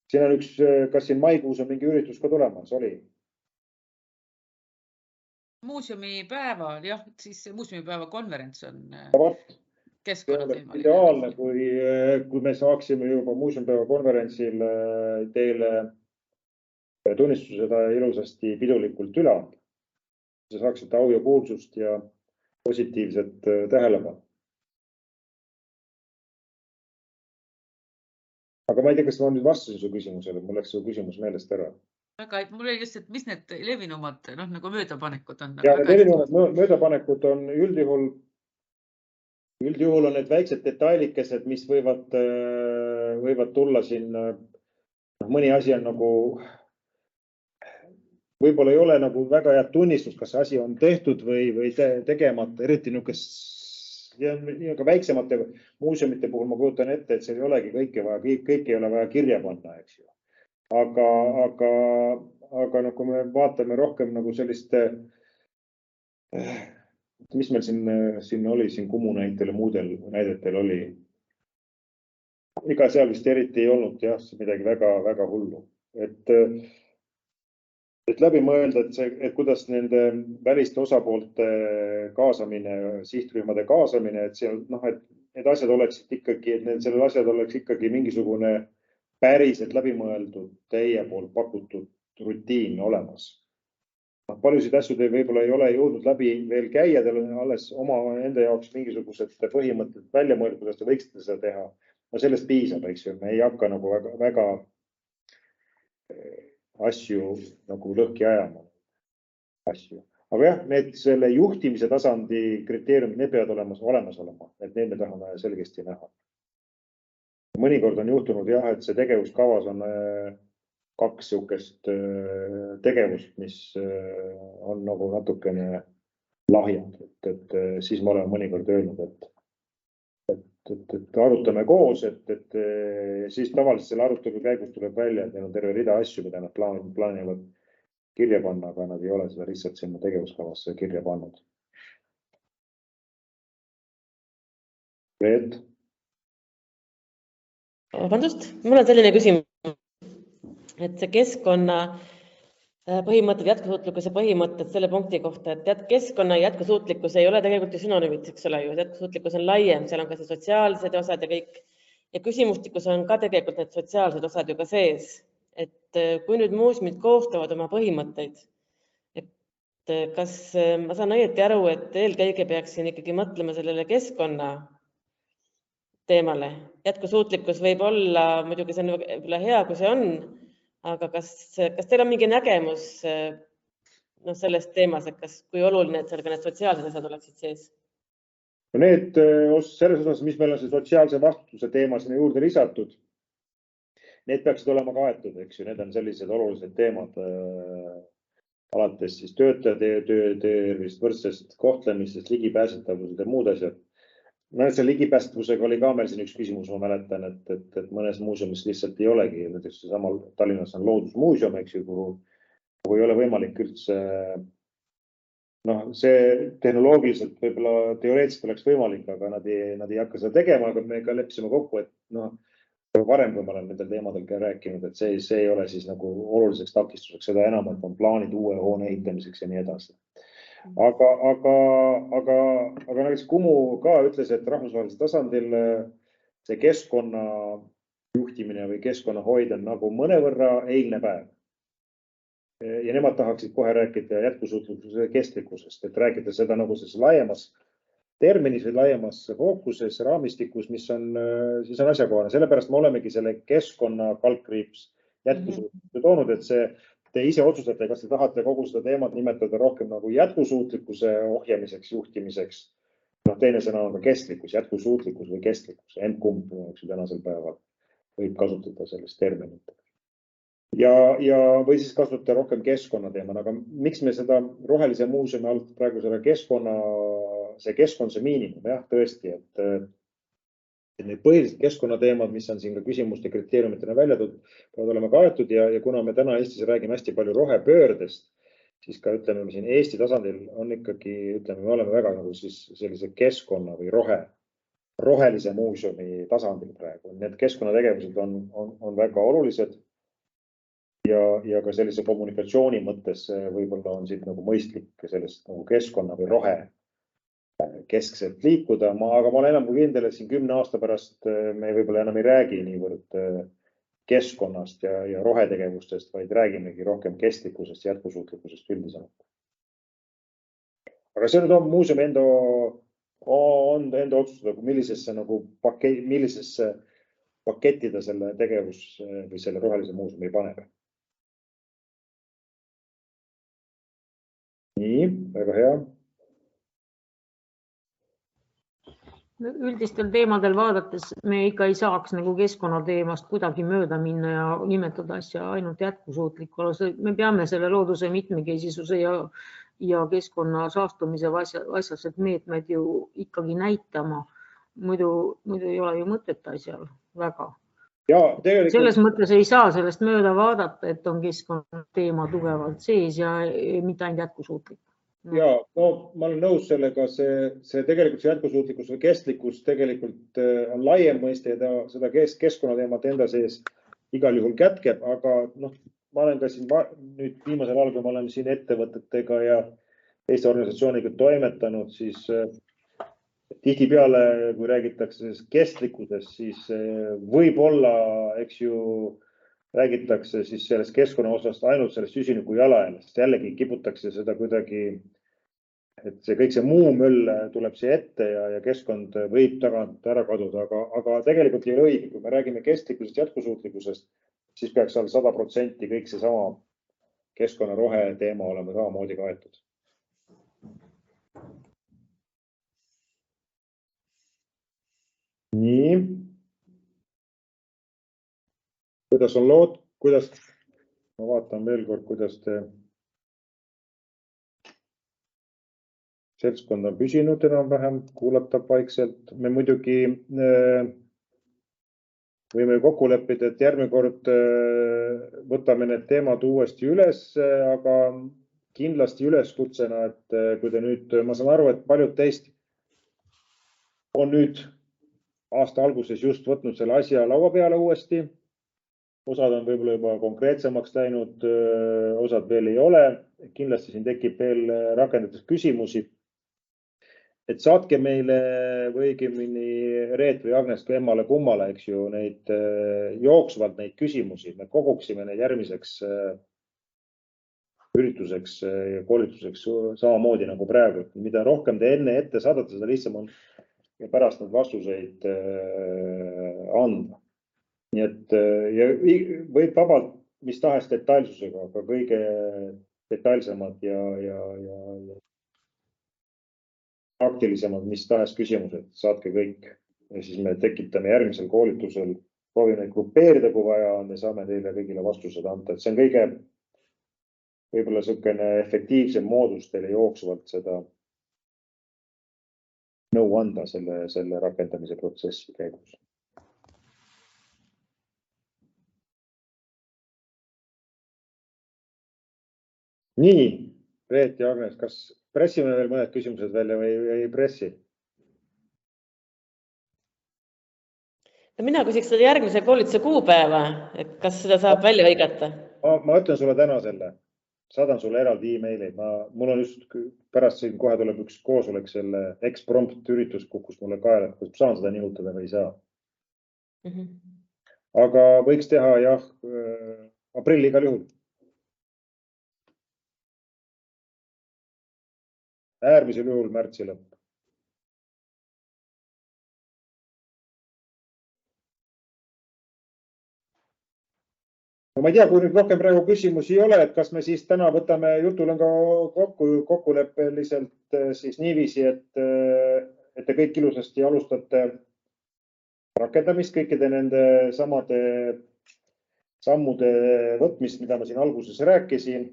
Siin on üks, kas siin maikuus on mingi üritus ka tulemas, oli? Muuseumipäeval, jah, siis muuseumipäeva konverents on keskkonnateemal. Ideaalne, kui me saaksime juba muuseumipäeva konverentsil teile tunnistuse seda ilusasti pidulikult üle anda. See saaksite au ja kuulsust ja positiivset tähelepanu. Aga ma ei tea, kas ma nüüd vastasin su küsimusele, mul läks su küsimus meelest ära. Mul oli just, et mis need levinumad nagu möödapanekud on? Ja need levinumad möödapanekud on üldjuhul on need väiksed detailikesed, mis võivad tulla siin. Mõni asi on nagu, võib-olla ei ole nagu väga head tunnistust, kas asi on tehtud või tegemata, eriti niisugune väiksemate muuseumite puhul ma kujutan ette, et seal ei olegi kõike ei ole vaja kirja panna, eks ju. Aga kui me vaatame rohkem nagu sellist, mis meil siin oli, siin Kumu näitel ja muudel näidetel oli. Ega seal vist eriti ei olnud jah, midagi väga hullu. Et läbi mõelda, et kuidas nende väliste osapoolte kaasamine, sihtrühmade kaasamine, et need asjad oleksid ikkagi, et sellel asjad oleks ikkagi mingisugune päriselt läbi mõeldud teie poolt pakutud rutiin olemas. Paljusid asju te võib-olla ei ole jõudnud läbi veel käia, teil on alles oma enda jaoks mingisugused põhimõtted välja mõeldud, kuidas te võiksite seda teha. Sellest piisab, eks ju, me ei hakka nagu väga asju nagu lõhki ajama. Aga jah, need selle juhtimise tasandi kriteeriumid, need peavad olemas olema, et need me tahame selgesti näha. Mõnikord on juhtunud jah, et see tegevuskavas on kaks sihukest tegevust, mis on nagu natukene lahjad, et siis ma olen mõnikord öelnud, et arutame koos, et siis tavaliselt selle arutelu käigus tuleb välja, et neil on terve rida asju, mida nad plaanivad kirja panna, aga nad ei ole seda lihtsalt sinna tegevuskavasse kirja pannud. Reet? Vabandust, mul on selline küsimus, et see keskkonna põhimõtted, jätkusuutlikkuse põhimõtted selle punkti kohta, et keskkonna jätkusuutlikkus ei ole tegelikult ju sünonüümid, eks ole ju, jätkusuutlikkus on laiem, seal on ka see sotsiaalsed osad ja kõik. Ja küsimustikus on ka tegelikult need sotsiaalsed osad ju ka sees, et kui nüüd muuseumid koostavad oma põhimõtteid, et kas ma saan õieti aru, et eelkõige peaksin ikkagi mõtlema sellele keskkonna teemale. Jätkusuutlikkus võib olla, muidugi see on võib-olla hea, kui see on, aga kas teil on mingi nägemus sellest teemas, et kui oluline, et seal ka need sotsiaalsed asjad oleksid sees? Need selles osas, mis meil on see sotsiaalse vastutuse teema sinna juurde lisatud, need peaksid olema kaetud, eks ju, need on sellised olulised teemad alates siis töötajate tervist, võrdsest kohtlemistest, ligipääsetavused ja muud asjad. Selle ligipääsetavusega oli ka meil siin üks küsimus, ma mäletan, et mõnes muuseumis lihtsalt ei olegi, näiteks samal Tallinnas on loodusmuuseum, eks ju, kuhu ei ole võimalik üldse, see tehnoloogiliselt võib-olla teoreetiliselt oleks võimalik, aga nad ei hakka seda tegema, aga me ka leppisime kokku, et varem, kui ma olen nendel teemadel ka rääkinud, et see ei ole siis nagu oluliseks takistuseks, seda enam, et on plaanid uue hoone ehitamiseks ja nii edasi. Aga näiteks Kumu ka ütles, et rahvusvahelisel tasandil see keskkonna juhtimine või keskkonna hoid on nagu mõnevõrra eilne päev. Ja nemad tahaksid kohe rääkida jätkusuutlikkuse kestlikkusest, et rääkida seda nagu laiemas terminis või laiemas fookuses, raamistikus, mis on siis on asjakohane. Sellepärast me olemegi selle keskkonna kaldkriips jätkusuutlikkuse toonud, et te ise otsustate, kas te tahate kogu seda teemat nimetada rohkem nagu jätkusuutlikkuse ohjamiseks, juhtimiseks. Teine sõna on ka kestlikkus, jätkusuutlikkus või kestlikkus. Kumb tänasel päeval võib kasutada sellest terminit. Või siis kasutada rohkem keskkonnateemal, aga miks me seda rohelise muuseumi alt praegu selle keskkond see miinimum, jah, tõesti, et need põhilised keskkonnateemad, mis on siin ka küsimuste kriteeriumitena välja toodud, peavad olema kaetud ja kuna me täna Eestis räägime hästi palju rohepöördest, siis ka ütleme siin Eesti tasandil on ikkagi, ütleme, me oleme väga nagu siis sellise keskkonna või rohelise muuseumi tasandil praegu. Need keskkonnategevused on väga olulised ja ka sellise kommunikatsiooni mõttes võib-olla on siit nagu mõistlik sellest nagu keskkonna või rohe keskselt liikuda, aga ma olen enam kui kindel, et siin 10 aasta pärast me võib-olla enam ei räägi niivõrd keskkonnast ja rohetegevustest, vaid räägimegi rohkem kestlikkusest, jätkusuutlikkusest üldisemalt. Aga see nüüd on muuseumi enda otsustada, millisesse paketti ta selle tegevus või selle rohelise muuseumi paneb. Nii, väga hea. Üldistel teemadel vaadates me ikka ei saaks nagu keskkonnateemast kuidagi mööda minna ja nimetada asja ainult jätkusuutlikku. Me peame selle looduse mitmekesisuse ja keskkonna saastumise asjased meetmed ju ikkagi näitama. Muidu ei ole ju mõtet asjal väga. Selles mõttes ei saa sellest mööda vaadata, et on keskkonnateema tugevalt sees ja mitte ainult jätkusuutlik. Ja, ma olen nõus sellega, see tegelikult see jätkusuutlikkus või kestlikkus tegelikult on laiem mõiste ja seda keskkonnateemat enda sees igal juhul kätkeb, aga ma olen ka siin nüüd viimasel ajal, kui ma olen siin ettevõtetega ja teiste organisatsiooniga toimetanud, siis tihtipeale, kui räägitakse kestlikkusest, siis võib-olla, eks ju, räägitakse siis sellest keskkonna osast ainult sellest süsiniku jalajäljest. Jällegi kiputakse seda kuidagi, et kõik see muu möll tuleb siia ette ja keskkond võib tagant ära kaduda, aga tegelikult ei ole õige. Kui me räägime kestlikkusest, jätkusuutlikkusest, siis peaks seal 100% kõik seesama keskkonna rohe teema olema samamoodi kaetud. Nii. Kuidas on lood? Kuidas ma vaatan veel kord, kuidas te seltskond on püsinud enam-vähem, kuulatab vaikselt. Me muidugi võime kokku leppida, et järgmine kord võtame need teemad uuesti üles, aga kindlasti üleskutsena, et kui te nüüd, ma saan aru, et paljud teist on nüüd aasta alguses just võtnud selle asja laua peale uuesti. Osad on võib-olla juba konkreetsemaks läinud, osad veel ei ole. Kindlasti siin tekib veel rakendades küsimusi. Et saatke meile või õigemini Reet või Agnes kui emmale kummale, eks ju, neid jooksvalt neid küsimusi. Me koguksime neid järgmiseks ürituseks ja koolituseks samamoodi nagu praegu. Mida rohkem te enne ette saadate, seda lihtsam on pärast need vastuseid anda. Nii et ja võib vabalt mis tahes detailsusega, aga kõige detailsemad ja praktilisemad mis tahes küsimused, saatke kõik. Ja siis me tekitame järgmisel koolitusel, proovime grupeerida, kui vaja on ja saame teile kõigile vastused anda. Et see on kõige võib-olla selline efektiivsem moodus teile jooksvalt seda nõu anda selle rakendamise protsessi käigus. Nii, Reet ja Agnes, kas pressime veel mõned küsimused välja või ei pressi? Mina küsiks seda järgmise koolituse kuupäeva, et kas seda saab välja hõigata? Ma ütlen sulle täna selle. Saadan sulle eraldi e-maili. Mul on just pärast siin kohe tuleb üks koosolek selle eksprompt üritus kukkus mulle kaela, kas saan seda nihutada või ei saa. Aga võiks teha jah, aprilli igal juhul. Äärmisel juhul märtsi lõpp. No ma ei tea, kui nüüd rohkem praegu küsimusi ei ole, et kas me siis täna võtame jutul on ka kokkuleppeliselt siis niiviisi, et te kõik ilusasti alustate rakendamist, kõikide nende samade sammude võtmist, mida ma siin alguses rääkisin.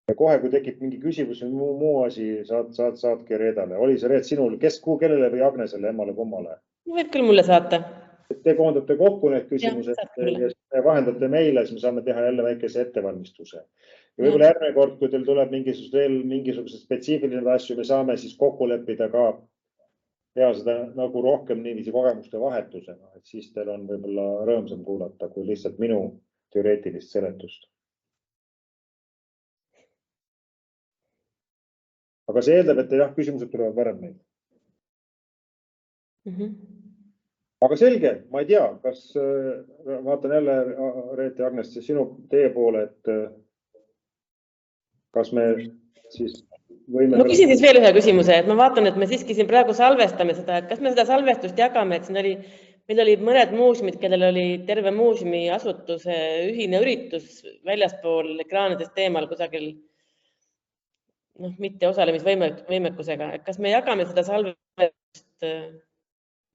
Ja kohe, kui tekib mingi küsimus või muu asi, saatke Reedale. Oli see Reet sinul, kellele või Agnesele, emmale kummale? Võib küll mulle saata. Te koondate kokku need küsimused ja vahendate meile, siis me saame teha jälle väikese ettevalmistuse. Ja võib-olla järgmine kord, kui teil tuleb mingisugused spetsiifilised asju, me saame siis kokku leppida ka teha seda nagu rohkem niiviisi kogemuste vahetusena, et siis teil on võib-olla rõõmsam kuulata kui lihtsalt minu teoreetilist seletust. Aga see eeldab, et jah, küsimused tulevad varem meil. Aga selge, ma ei tea, kas vaatan jälle Reet ja Agnes teie poole, et kas me siis võime... Ma küsin siis veel ühe küsimuse, et ma vaatan, et me siiski siin praegu salvestame seda, et kas me seda salvestust jagame, et meil oli mõned muuseumid, kellel oli terve muuseumi asutuse ühine üritus väljaspool ekraanidest teemal kusagil mitte osalemisvõimekusega. Kas me jagame seda salvestust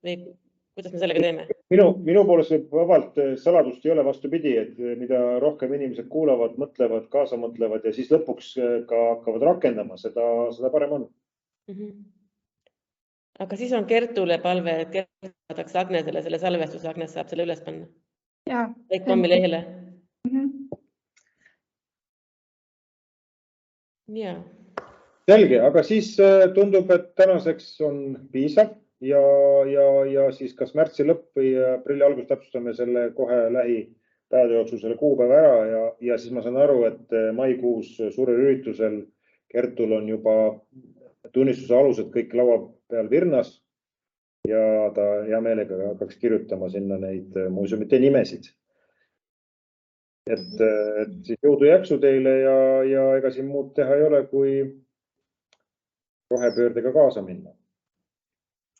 või kuidas me sellega teeme? Minu poolest võib vabalt saladust ei ole vastupidi, et mida rohkem inimesed kuulavad, mõtlevad, kaasa mõtlevad ja siis lõpuks ka hakkavad rakendama, seda parem on. Aga siis on Kertule palve, et Kert saadaks Agnesele selle salvestuse, Agnes saab selle üles panna. Kommi lehele. Selge, aga siis tundub, et tänaseks on piisav ja siis kas märtsi lõpp või aprilli algus täpsustame selle kohe lähipäevade jooksul selle kuupäeva ära ja siis ma saan aru, et maikuus suurel üritusel Kertul on juba tunnistuse alused kõik laua peal virnas ja ta hea meelega hakkaks kirjutama sinna neid muuseumite nimesid. Et siis jõudu jaksu teile ja ega siin muud teha ei ole, kui rohepöördega kaasa minna.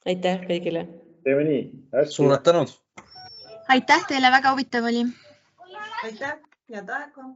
Aitäh kõigile. Teeme nii. Suured tänud. Aitäh teile, väga huvitav oli. Aitäh, head aega.